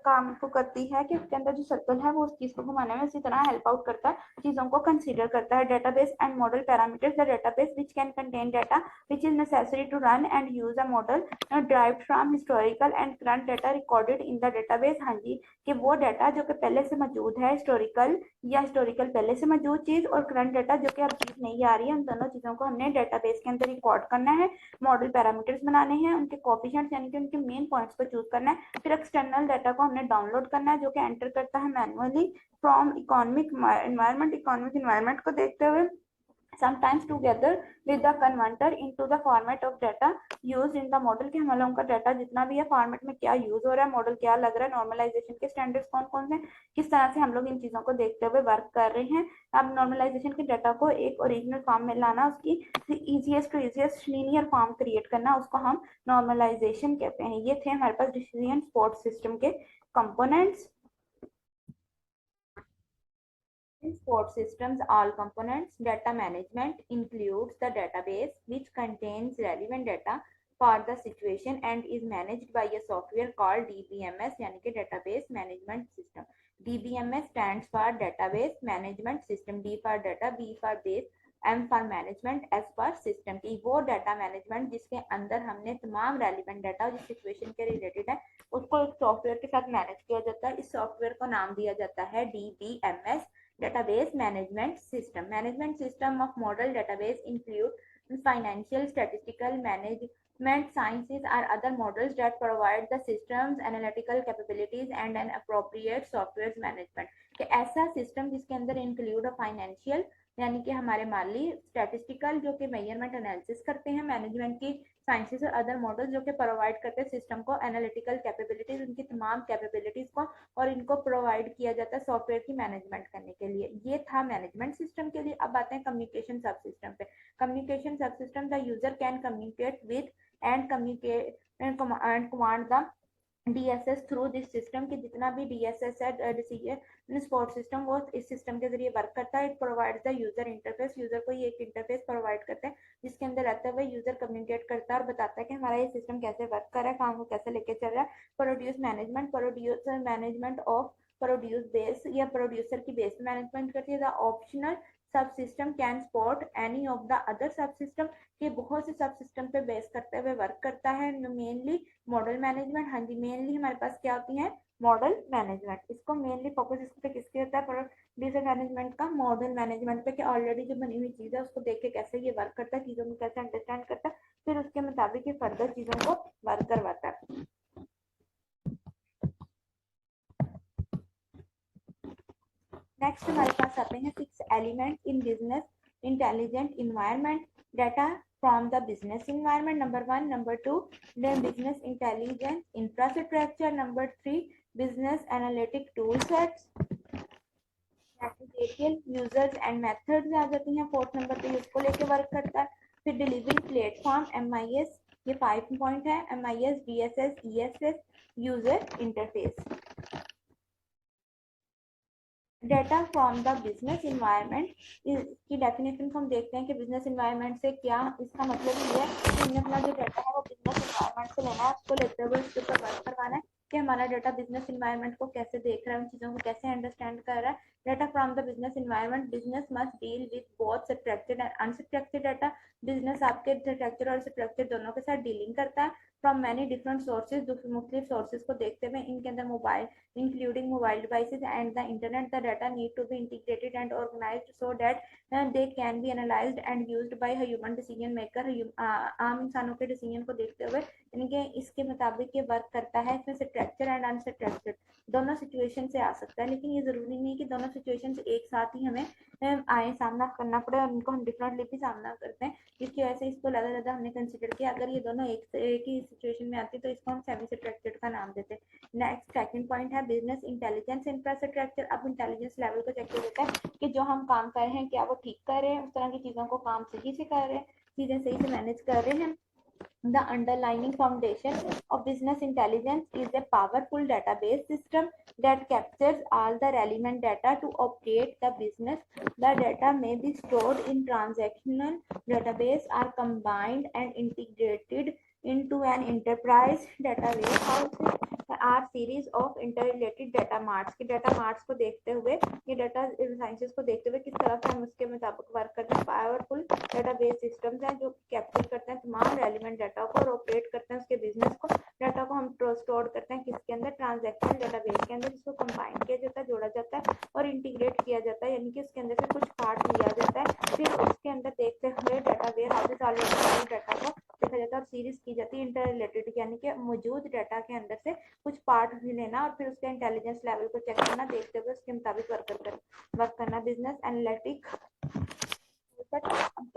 काम को करती है कि उसके अंदर जो सर्कल है वो उस चीज को घुमाने में इसी तरह हेल्प आउट करता है, चीजों को कंसीडर करता है। Database and model parameters, the database which can contain data which is necessary to run and use a model derived from historical and current data recorded in the database। हाँ जी, कि वो data जो कि पहले से मौजूद है, हिस्टोरिकल या हिस्टोरिकल पहले से मौजूद चीज, और करंट डाटा जो कि अब चीज नहीं आ रही है, उन दोनों चीजों को हमने डाटाबेस के अंदर रिकॉर्ड करना है। मॉडल पैरामीटर्स बनाने हैं, उनके कोफिशिएंट्स यानी कि उनके मेन पॉइंट्स को चूज करना है। फिर एक्सटर्नल डाटा को हमने डाउनलोड करना है जो कि एंटर करता है मैनुअली फ्रॉम इकोनॉमिक इन्वायरमेंट को देखते हुए, sometimes together with the converter into the format of data used in the model, कि हम लोगों का डाटा जितना भी है फॉर्मेट में क्या यूज हो रहा है, मॉडल क्या लग रहा है, नॉर्मलाइजेशन के स्टैंडर्ड्स कौन कौन से, किस तरह से हम लोग इन चीजों को देखते हुए वर्क कर रहे हैं। अब नॉर्मलाइजेशन के डाटा को एक ओरिजिनल फॉर्म में लाना, उसकी easiest to easiest linear form create करना, उसको हम नॉर्मलाइजेशन कहते हैं। ये थे हमारे पास डिसीजन सपोर्ट सिस्टम के components. In support systems, all components, data management includes the database which contains relevant data for the situation and is managed by a software called DBMS यानी कि database management system। DBMS stands for database management system, D for data, B for base, M for management, S for system। की वो data management जिसके अंदर हमने तमाम relevant data जिस situation के रिलेटेड है उसको एक सॉफ्टवेयर के साथ मैनेज किया जाता है। इस सॉफ्टवेयर को नाम दिया जाता है DBMS, database management system। Management system of model database include financial, statistical, management sciences or other models that provide the system's analytical capabilities and an appropriate software management। कि ऐसा सिस्टम जिसके अंदर इंक्लूड फाइनेंशियल यानी कि हमारे माली, statistical जो कि measurement analysis करते हैं, मैनेजमेंट की साइंसेस और अदर मॉडल्स जो कि प्रोवाइड करते हैं सिस्टम को एनालिटिकल कैपेबिलिटीज, उनकी तमाम कैपेबिलिटीज को, और इनको प्रोवाइड किया जाता है सॉफ्टवेयर की मैनेजमेंट करने के लिए। ये था मैनेजमेंट सिस्टम के लिए। अब आते हैं कम्युनिकेशन सब सिस्टम पे। कम्युनिकेशन सब system, the user can communicate with and communicate and command the DSS through this system, की जितना भी DSS है डिसीजन सपोर्ट सिस्टम वो इस सिस्टम के जरिए वर्क करता है। It provides the user interface, user को ये एक इंटरफेस प्रोवाइड करते हैं जिसके अंदर रहते हुए यूजर कम्युनिकेट करता है और बताता है कि हमारा ये सिस्टम कैसे वर्क कर रहा है, काम को कैसे लेके चल रहा है। Producer management of produce base या प्रोड्यूसर की बेस मैनेजमेंट करती है। द ऑप्शनल सब system can support any of the other सब सिस्टम, के बहुत से सब सिस्टम पे बेस करते हुए वर्क करता है। मेनली मॉडल मैनेजमेंट, हाँ जी मेनली हमारे पास क्या होती है मॉडल मैनेजमेंट। इसको मेनली फोकस इस पे किसके होता है, प्रोड्यूसर मैनेजमेंट का, मॉडल मैनेजमेंट पे, कि ऑलरेडी जो बनी हुई चीज है उसको देख के कैसे ये वर्क करता है, चीजों को कैसे अंडरस्टैंड करता है, फिर उसके मुताबिक ये फर्दर चीजों को वर्क करवाता है। नेक्स्ट हमारे पास आते हैं 6 element in business intelligent environment, data from the business environment, number 1, number 2 then business intelligence infrastructure, number 3 business analytic tool sets, mathematical users and methods आ जाती हैं। 4th नंबर पे उसको लेके वर्क करता है। फिर डिलीवरी प्लेटफॉर्म MIS, ये 5 पॉइंट है, MIS, DSS, ESS, user interface. Data from the business environment की डेफिनेशन को हम देखते हैं कि बिजनेस इन्वायरमेंट से क्या, इसका मतलब ये है कि हमने अपना जो डाटा है वो बिजनेस इन्वायरमेंट से लेना है, उसको लेते हुए उसके ऊपर वर्क करवाना है कि हमारा डाटा बिजनेस इन्वायरमेंट को कैसे देख रहा है, उन चीजों को कैसे अंडरस्टैंड कर रहा है। Data from the business environment, business must deal with both structured and unstructured data. Business आपके स्ट्रक्चर और स्ट्रक्चर दोनों के साथ डीलिंग करता है फ्रॉम मैनी डिफरेंट सोर्सेज, मुख्तलिफ सोर्सेज को देखते हुए। इनके अंदर mobile including mobile devices and the internet, the data need to be integrated and organized so that they can be analyzed and used by a human decision maker। आम इंसानों के decision को देखते हुए यानी कि इसके मुताबिक ये वर्क करता है। इसमें स्ट्रक्चर एंड अनस्ट्रक्चर्ड दोनों सिचुएशन से आ सकता है, लेकिन ये जरूरी नहीं कि दोनों सिचुएशन से एक साथ ही हमें आए सामना करना पड़े और उनको हम डिफरेंटली भी सामना करते हैं। जिसकी वजह से इसको ज़्यादा हमने कंसिडर किया। अगर ये दोनों एक ही सिचुएशन में आती तो इसको हम सेमी स्ट्रक्चर्ड का नाम देते हैं। नेक्स्ट सेकंड पॉइंट है बिजनेस इंटेलिजेंस इंफ्रास्ट्रक्चर। अब इंटेलिजेंस लेवल को चेक किया जाता है कि जो हम काम कर रहे हैं क्या वो ठीक कर रहे हैं, उस तरह की चीजों को काम सही से कर रहे हैं, चीजें सही से मैनेज कर रहे हैं। The underlying foundation of business intelligence is a powerful database system that captures all the relevant data to operate the business. The data may be stored in transactional database or combined and integrated into an enterprise data warehouse are series of interrelated data marts। के data marts को देखते हुए, ये data sciences को देखते हुए किस तरह से हम उसके मुताबिक वर्क करते हैं। पावरफुल database systems हैं जो कैप्चर करते हैं तमाम रेलिवेंट डाटा को और ऑपरेट करते हैं उसके बिजनेस को। डाटा को हम स्टोर करते हैं किसके अंदर, ट्रांजैक्शनल डेटाबेस के अंदर, जिसको कंबाइन किया जाता है, जोड़ा जाता है और इंटीग्रेट किया जाता है, यानी कि उसके अंदर से कुछ पार्ट लिया जाता है। फिर उसके अंदर देखते हुए data warehouses already data को देखा जाता है और सीरीज की जाती है इंटररिलेटेड, यानी कि मौजूद डाटा के अंदर से कुछ पार्ट भी लेना और फिर उसके इंटेलिजेंस लेवल को चेक करना, देखते हुए उसके मुताबिक वर्क करना। बिजनेस एनालिटिक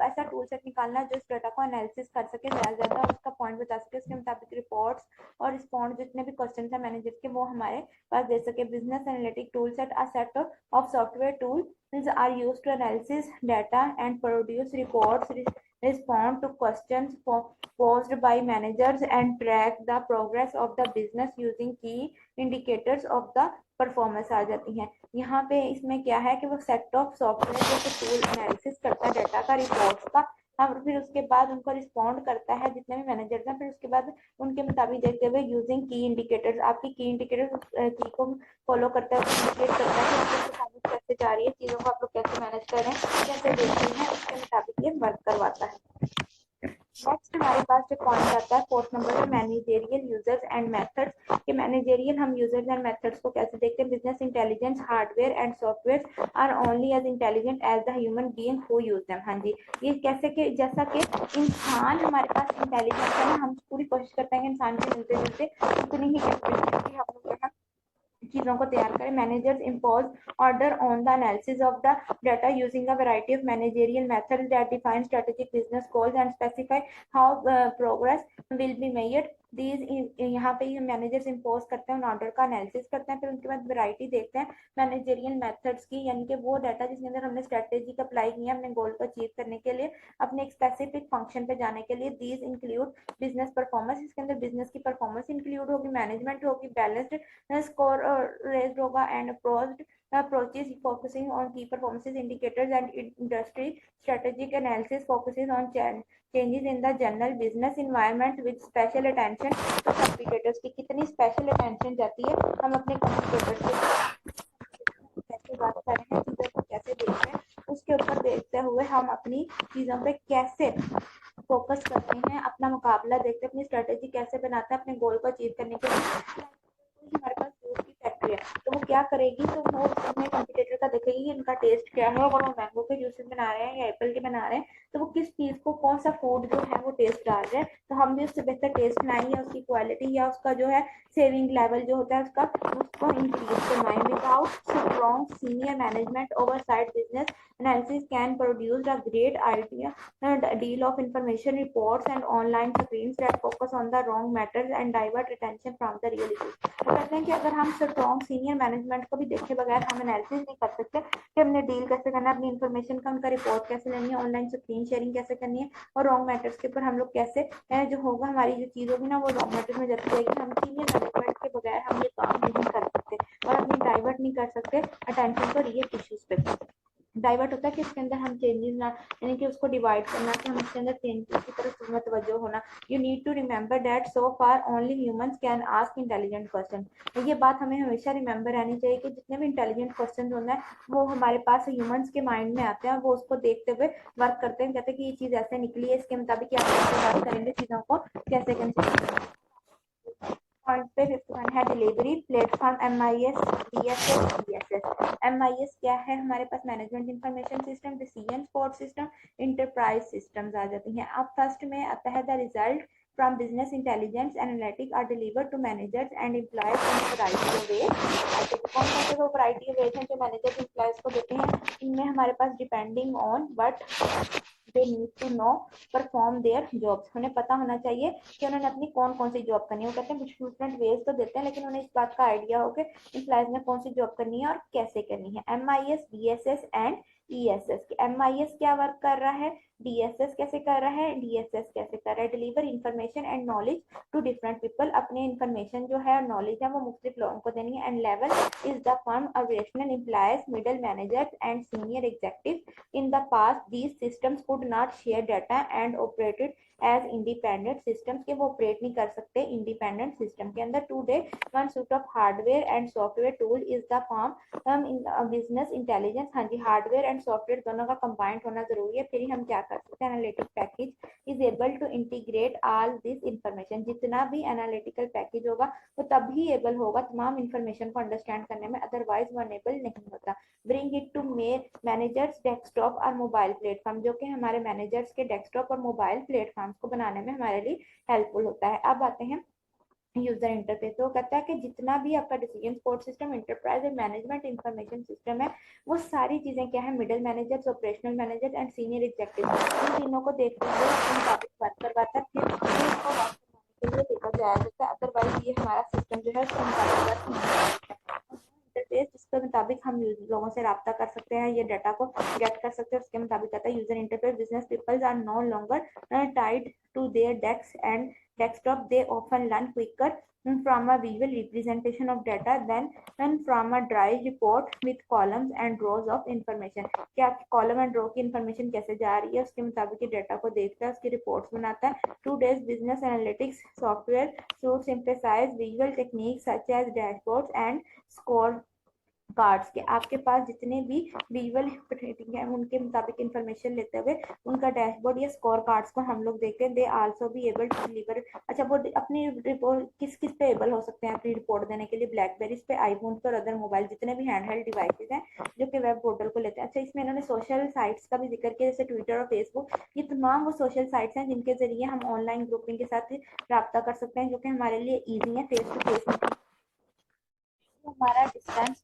ऐसा टूल सेट निकालना जो इस डाटा को एनालिसिस कर सके ज्यादा और उसका पॉइंट बता सके, उसके मुताबिक रिपोर्ट्स और रिस्पॉन्ड जितने भी क्वेश्चन है मैनेजर के वो हमारे पास दे सके। Business analytic tool set a set of software tools are used to analysis data and produce reports, respond to questions posed by managers and track the progress of the business using key indicators of the performance आ जाती हैं। यहाँ पे इसमें क्या है कि वो सेट ऑफ सॉफ्टवेयर जो टूल एनालिसिस करता है डाटा का, रिपोर्ट्स का, और फिर उसके बाद उनको रिस्पॉन्ड करता है जितने भी मैनेजर्स हैं, फिर उसके बाद उनके मुताबिक देखते हुए यूजिंग की इंडिकेटर्स, आपकी की इंडिकेटर्स की को फॉलो करता है, इंडिकेट करता है कि आपकी परफॉर्मेंस कैसे जा रही है, चीज़ों को आप लोग कैसे मैनेज कर रहे हैं, कैसे देख रहे हैं, उसके मुताबिक ये वर्क करवाता है। नेक्स्ट हमारे पास जो पॉइंट आता है फोर्थ नंबर पे, मैनेजेरियल यूजर्स एंड मेथड्स। कि मैनेजेरियल हम यूजर्स एंड मेथड्स को कैसे देखते हैं। Business intelligence hardware and software are only as intelligent as the human being who use them. हाँ जी, ये कैसे कि जैसा कि इंसान हमारे पास इंटेलिजेंस है ना, हम पूरी कोशिश करते हैं कि इंसान के मिलते जुलते उतनी ही कैपेबिलिटी हम लोग चीजों को तैयार करें। Managers impose order on the analysis of the data using a variety of managerial methods that define strategic business goals and specify how progress will be measured. These यहाँ पे ये मैनेजर्स इम्पोज करते हैं, ऑर्डर का analysis करते हैं, फिर उनके बाद वैरायटी देखते हैं मैनेजेरियल मेथड्स की, यानी कि वो डाटा जिसके अंदर हमने स्ट्रेटेजी अप्लाई की है अपने गोल को अचीव करने के लिए, अपने एक स्पेसिफिक फंक्शन पे जाने के लिए। दीज इंक्लूड बिजनेस परफॉर्मेंस, इसके अंदर बिजनेस की परफॉर्मेंस इंक्लूड होगी, मैनेजमेंट होगी, बैलेंस्ड स्कोर रेज्ड होगा and approaches focusing on key performance indicators and industry strategic analysis focuses on changes in the general business environment with special attention to competitors की कितनी special attention जाती है, हम अपने competitors से कैसे बात कर रहे हैं, चीजों को कैसे देख रहे हैं, उसके ऊपर देखते हुए हम अपनी चीजों पे कैसे फोकस करते हैं, अपना मुकाबला देखते हैं, अपनी स्ट्रेटेजी कैसे बनाते हैं अपने गोल को अचीव करने के लिए। हमारे पास जूस की फैक्ट्री है तो वो क्या करेगी, तो वो अपने कंपटीटर का देखेगी कि इनका टेस्ट क्या है, अगर वो मैंगो के जूसेस बना रहे हैं या एप्पल के बना रहे हैं तो वो किस चीज को, कौन सा फूड जो है वो टेस्ट डाल रहे हैं, तो हम भी उससे बेहतर टेस्ट बनाएंगे या उसकी क्वालिटी या उसका जो है सेविंग लेवल जो होता है उसका, उसको इंक्रीज करवाएंगे। Without strong senior management oversight business analysis can produce a great idea and a deal of information reports and online screens that focus on the wrong matters and divert attention from the real issues। तो कहते हैं कि अगर हम strong senior management को भी देखे बगैर हम एनालिसिस नहीं कर सकते कि हमने डील कैसे करना है, अपनी इन्फॉर्मेशन का उनका रिपोर्ट कैसे लेनी है, ऑनलाइन स्क्रीन शेयरिंग कैसे करनी है, और रॉन्ग मैटर्स के ऊपर हम लोग कैसे जो होगा हमारी जो चीज़ होगी ना वो रॉन्ग मैटर्स में जाती जाएगी। हम सीनियर मैनेजमेंट के बगैर हम ये काम नहीं कर सकते और अपनी डाइवर्ट नहीं कर सकते अटेंशन को रियल इश्यूज पे। डाइवर्ट होता है कि इसके अंदर हम चेंजेस ना, यानी कि उसको डिवाइड करना, कि हम इसके अंदर चेंजेस की तरफ मतवज्जो होना। You need to remember that so far only humans can ask intelligent question. ये बात हमें हमेशा रिमेंबर रहनी चाहिए कि जितने भी इंटेलिजेंट क्वेश्चन होना है वो हमारे पास ह्यूमंस के माइंड में आते हैं, वो उसको देखते हुए वर्क करते हैं, कहते हैं कि ये चीज ऐसे निकली है, इसके मुताबिक क्या वर्क करेंगे, चीजों को कैसे कंसिडर। पॉइंट पे 51 है delivery platform MIS DSS DSS। MIS क्या है, हमारे पास management information system, decision support system, enterprise systems आ जाती हैं। अब फर्स्ट में आता है the result from business intelligence analytics are delivered to managers and employees in a variety of ways। कौन कौन से वो variety of ways हैं जो managers employees को देते हैं, इनमें हमारे पास depending on what they need to know perform their jobs। उन्हें पता होना चाहिए कि उन्होंने अपनी कौन कौन सी जॉब करनी है। वो कहते हैं कुछ डिफरेंट वेज तो देते हैं, लेकिन उन्हें इस बात का आइडिया हो कि एम्प्लॉयज ने कौन सी जॉब करनी है और कैसे करनी है। MIS DSS and ESS। MIS क्या वर्क कर रहा है, DSS कैसे कर रहा है, DSS कैसे कर रहा है। Deliver information and knowledge to different people. अपने इंफॉर्मेशन जो है नॉलेज है वो मुख्तलिफ लोगों को देनी है। And level is the firm operational employees middle managers and senior executive. In the past, these systems could not share data and operated as independent systems के वो ऑपरेट नहीं कर सकते इंडिपेंडेंट सिस्टम के अंदर। Today, one suite of hardware and software tool is the form in business intelligence। हाँ जी, hardware and software दोनों का कंबाइंड होना जरूरी है, फिर ही हम क्या कर सकते हैं। Analytic package is able to integrate all this information. जितना भी एनालिटिकल पैकेज होगा वो तभी एबल होगा तमाम इंफॉर्मेशन को अंडरस्टैंड करने में, अदरवाइज वो अनेबल नहीं होता। Bring it to managers desktop और मोबाइल प्लेटफॉर्म, जो कि हमारे मैनेजर्स के डेस्कटॉप और मोबाइल प्लेटफॉर्म्स को बनाने में हमारे लिए हेल्पफुल होता है। अब आते हैं यूजर इंटरफेस। तो कहता है कि जितना भी आपका डिसीजन सपोर्ट सिस्टम, इंटरप्राइज और मैनेजमेंट इंफॉर्मेशन सिस्टम है, वो सारी चीजें क्या है, middle managers, operational managers and senior executive, इन तीनों को देखते हुए उसके मुताबिक वर्क करवाता है, फिर इसको वर्क करवाने के लिए देखा जाया जाता है। अदरवाइज ये हमारा सिस्टम जो है उसके मुताबिक वर्क नहीं करता है। इंटरफेस जिसके मुताबिक हम लोगों से रब्ता कर सकते हैं, ये डाटा को गेट कर सकते हैं, उसके मुताबिक आता है user interface. Business peoples are no longer tied to their desk and desktop। They often learn quicker from a visual representation of data than from a dry report with columns and rows of information। कि आपकी column and रो की information कैसे जा रही है, उसके मुताबिक data को देखता है, उसकी रिपोर्ट्स बनाता है। Today's business analytics software suits emphasize visual techniques such as dashboards and score cards के। आपके पास जितने भी विजुअल रेटिंग है उनके मुताबिक इंफॉर्मेशन लेते हुए उनका डैशबोर्ड या स्कोर कार्ड्स को हम लोग देखते हैं। They also be able to deliver. अच्छा, वो अपनी रिपोर्ट किस किस पे एबल हो सकते हैं अपनी रिपोर्ट देने के लिए, ब्लैकबेरीज पे, आईफोन पर, अदर मोबाइल, जितने भी हैंडहेल्ड डिवाइसेज हैं जो कि वेब पोर्टल को लेते हैं। अच्छा, इसमें इन्होंने सोशल साइट्स का भी जिक्र किया, जैसे ट्विटर और फेसबुक। ये तमाम वो सोशल साइट्स हैं जिनके जरिए हम ऑनलाइन ग्रुपिंग के साथ रब्ता कर सकते हैं, जो कि हमारे लिए ईजी है फेस टू फेस। हमारा डिस्टेंस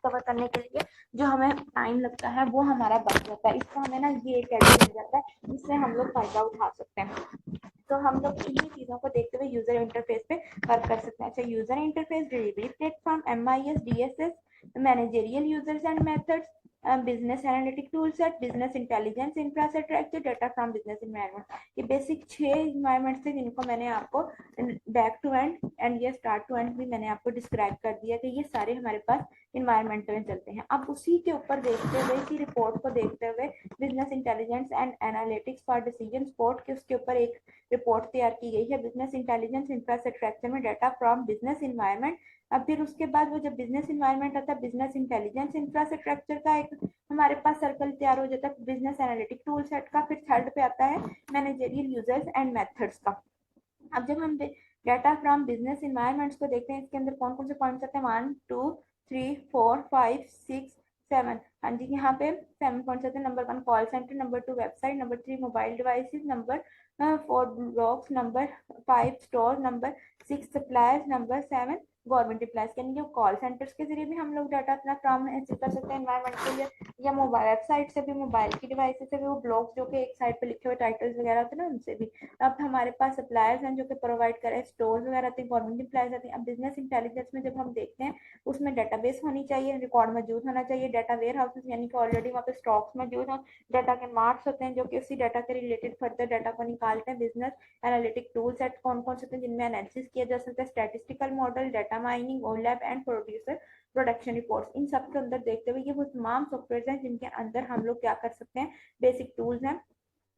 कवर करने के लिए जो हमें टाइम लगता है वो हमारा बच जाता है। इसको हमें ना ये एक एडवांटेज मिल जाता है जिससे हम लोग फायदा उठा सकते हैं। तो हम लोग इन्हीं चीजों को देखते हुए यूजर इंटरफेस पे वर्क कर सकते हैं। अच्छा, user interface, delivery platform, MIS DSS, managerial users and methods, business analytic tool set, business intelligence infrastructure, data from business environment. ये बेसिक 6 इन्वायरमेंट थे जिनको मैंने आपको बैक टू एंड ये स्टार्ट टू एंड भी मैंने आपको डिस्क्राइब कर दिया कि ये सारे हमारे पास इन्वायरमेंट में चलते हैं। अब उसी के ऊपर देखते हुए, इसी रिपोर्ट को देखते हुए, business intelligence and analytics for decision support के उसके ऊपर एक रिपोर्ट तैयार की गई है। बिजनेस इंटेलिजेंस इंफ्रास्ट्रक्चर में डाटा फ्रॉम बिजनेस इन्वायरमेंट। अब फिर उसके बाद वो जब बिजनेस इन्वायरमेंट आता है, बिजनेस इंटेलिजेंस इंफ्रास्ट्रक्चर का एक हमारे पास सर्कल तैयार हो जाता है, बिजनेस एनालिटिक टूल सेट का। फिर थर्ड पे आता है मैनेजरियल यूजर्स एंड मेथड्स का। अब जब हम डाटा फ्रॉम बिजनेस इन्वायरमेंट्स को देखते हैं, इसके अंदर कौन कौन से पॉइंट्स आते हैं, 1 2 3 4 5 6 7। हाँ जी, यहाँ पे 7 पॉइंट्स आते हैं। Number 1 call centre, number 2 website, number 3 mobile devices, number 4 blogs, number 5 store, number 6 suppliers, number 7 government employees. यानी कॉल सेंटर्स के जरिए भी हम लोग डाटा अपना फ्रॉम कर सकते हैं एनवायरमेंट के लिए, या मोबाइल वेबसाइट से भी, मोबाइल की डिवाइसेस से भी, वो ब्लॉग्स जो कि एक साइड पे लिखे हुए टाइटल्स वगैरह होते हैं ना उनसे भी। अब हमारे पास सप्लायर्स हैं जो कि प्रोवाइड कर रहे हैं, स्टोर्स वगैरह आते हैं, गवर्नमेंट एम्प्लॉयज आते हैं। अब बिजनेस इंटेलिजेंस में जब हम देखते हैं उसमें डेटाबेस होनी चाहिए, रिकॉर्ड मौजूद होना चाहिए, डाटा वेयर हाउसेस यानी कि ऑलरेडी वहाँ पे स्टॉक्स मौजूद हों, डाटा के मार्क्स होते हैं जो कि उसी डाटा के रिलेटेड फर्दर डाटा को निकालते हैं। बिजनेस एनालिटिक टूल सेट कौन कौन से होते हैं जिनमें एनालिसिस किया जा सकता है, statistical model, data mining, OLAP and producer production reports. इन सब के अंदर देखते हुए ये वो तमाम सॉफ्टवेयर हैं जिनके अंदर हम लोग क्या कर सकते हैं, बेसिक टूल्स हैं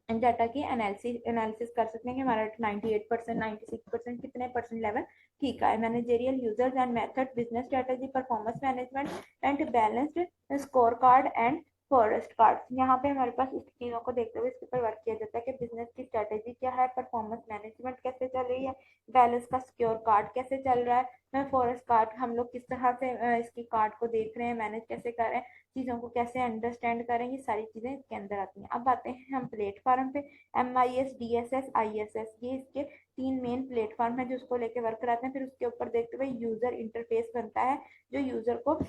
डाटा की एनालिसिस कर सकते हैं कि हमारा 98%, 96% कितने परसेंट लेवल ठीक है। Managerial users and method, business strategy, performance management and balanced score card and forest card. यहाँ पे हमारे पास इस चीजों को देखते हुए इसके ऊपर वर्क किया जाता है कि बिजनेस की स्ट्रेटेजी क्या है, परफॉर्मेंस मैनेजमेंट कैसे चल रही है, बैलेंस का सिक्योर कार्ड कैसे चल रहा है, फॉरेस्ट कार्ड हम लोग किस तरह से इसकी कार्ड को देख रहे हैं, मैनेज कैसे कर रहे हैं, चीजों को कैसे अंडरस्टैंड करें, ये सारी चीजें इसके अंदर आती हैं। अब आते हैं हम प्लेटफॉर्म पे, MIS, DSS, ISS, ये इसके 3 मेन प्लेटफॉर्म है जो उसको लेके वर्क कराते हैं। फिर उसके ऊपर देखते हुए यूजर इंटरफेस बनता है जो यूजर को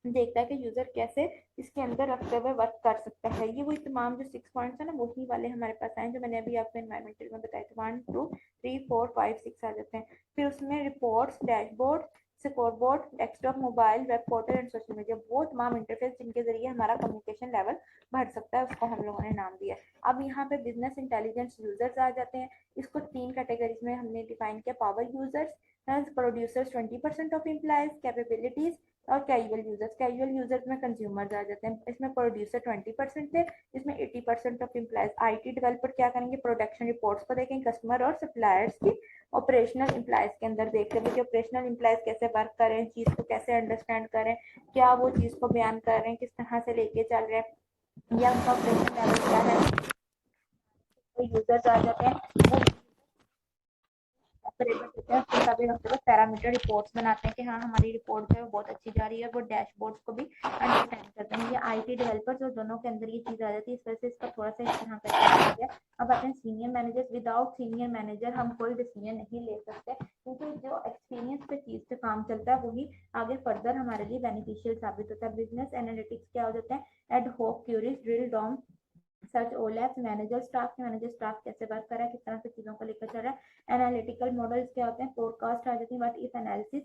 देखता है कि यूजर कैसे इसके अंदर रखते हुए वर्क कर सकता है। ये वही तमाम जो 6 पॉइंट्स है ना, वही वाले हमारे पास आए जो मैंने अभी आपको एनवायरमेंटल में बताए थे। 1 2 3 4 5 6 आ जाते हैं। फिर उसमें reports, dashboard, scoreboard, desktop, mobile, web portal and social media, वो तमाम इंटरफेस जिनके जरिए हमारा कम्युनिकेशन लेवल बढ़ सकता है, उसको हम लोगों ने नाम दिया। अब यहाँ पे बिजनेस इंटेलिजेंस यूजर्स आ जाते हैं। इसको 3 कैटेगरीज में हमने डिफाइन किया, power users, producers 20% of employees, capabilities और कैजुअल यूजर्स। कैजुअल यूजर्स में कंज्यूमर्स आ जाते हैं। इसमें प्रोड्यूसर 20% थे, इसमें 80% ऑफ एम्प्लॉयज। IT डेवलपर क्या करेंगे, प्रोडक्शन रिपोर्ट्स को देखेंगे, कस्टमर और सप्लायर्स की ऑपरेशनल एम्प्लॉयज के अंदर देखते हैं कि ऑपरेशनल एम्प्लॉयज कैसे वर्क करें, चीज को कैसे अंडरस्टैंड करें, क्या वो चीज को बयान कर रहे हैं, किस तरह से लेके चल रहे हैं, या उनका ऑपरेशन लेवल क्या है। तो यूजर्स आ जाते हैं, वो पैरामीटर रिपोर्ट्स बनाते हैं कि हाँ हमारी रिपोर्ट जो है बहुत अच्छी जा रही है, वो डैशबोर्ड्स को भी अंडरस्टैंड करते हैं। ये IT डेवलपर्स और दोनों के अंदर ये चीज आ जाती है, इस वजह से इसका थोड़ा सा इस तरह का है। अब आते हैं senior managers. Without senior manager हम कोई डिसीजन नहीं ले सकते, क्योंकि जो एक्सपीरियंस पे चीज पे काम चलता है वही आगे फर्दर हमारे लिए बेनिफिशियल साबित होता है। बिजनेस एनालिटिक्स क्या हो जाते हैं, ad hoc queries, drill down, search OLAPs, manager staff कैसे वर्क कर रहा है, किस तरह से चीजों को लेकर चल रहा है। एनालिटिकल मॉडल्स क्या होते हैं, फोरकास्ट आ जाती है, what if analysis,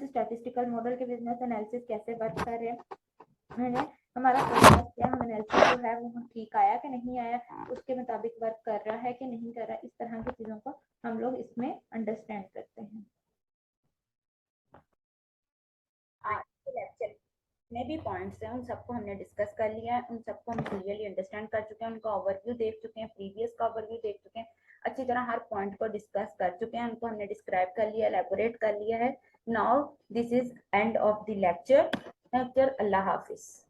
statistical model के बिजनेस एनालिसिस कैसे वर्क कर रहे हैं, हमारा फोरकास्ट क्या, हम एनालिसिस जो है वो ठीक आया कि नहीं आया, उसके मुताबिक वर्क कर रहा है कि नहीं कर रहा है, इस तरह की चीजों को हम लोग इसमें अंडरस्टैंड करते हैं। आज के लेक्चर में भी पॉइंट्स हैं उन सबको हमने डिस्कस कर लिया है, उन सबको हम क्लियरली अंडरस्टैंड कर चुके हैं, उनका ओवरव्यू देख चुके हैं, प्रीवियस का ओवरव्यू देख चुके हैं, अच्छी तरह हर पॉइंट को डिस्कस कर चुके हैं, उनको हमने डिस्क्राइब कर लिया, एलैबोरेट कर लिया है। Now this is end of the lecture. Allah Hafiz.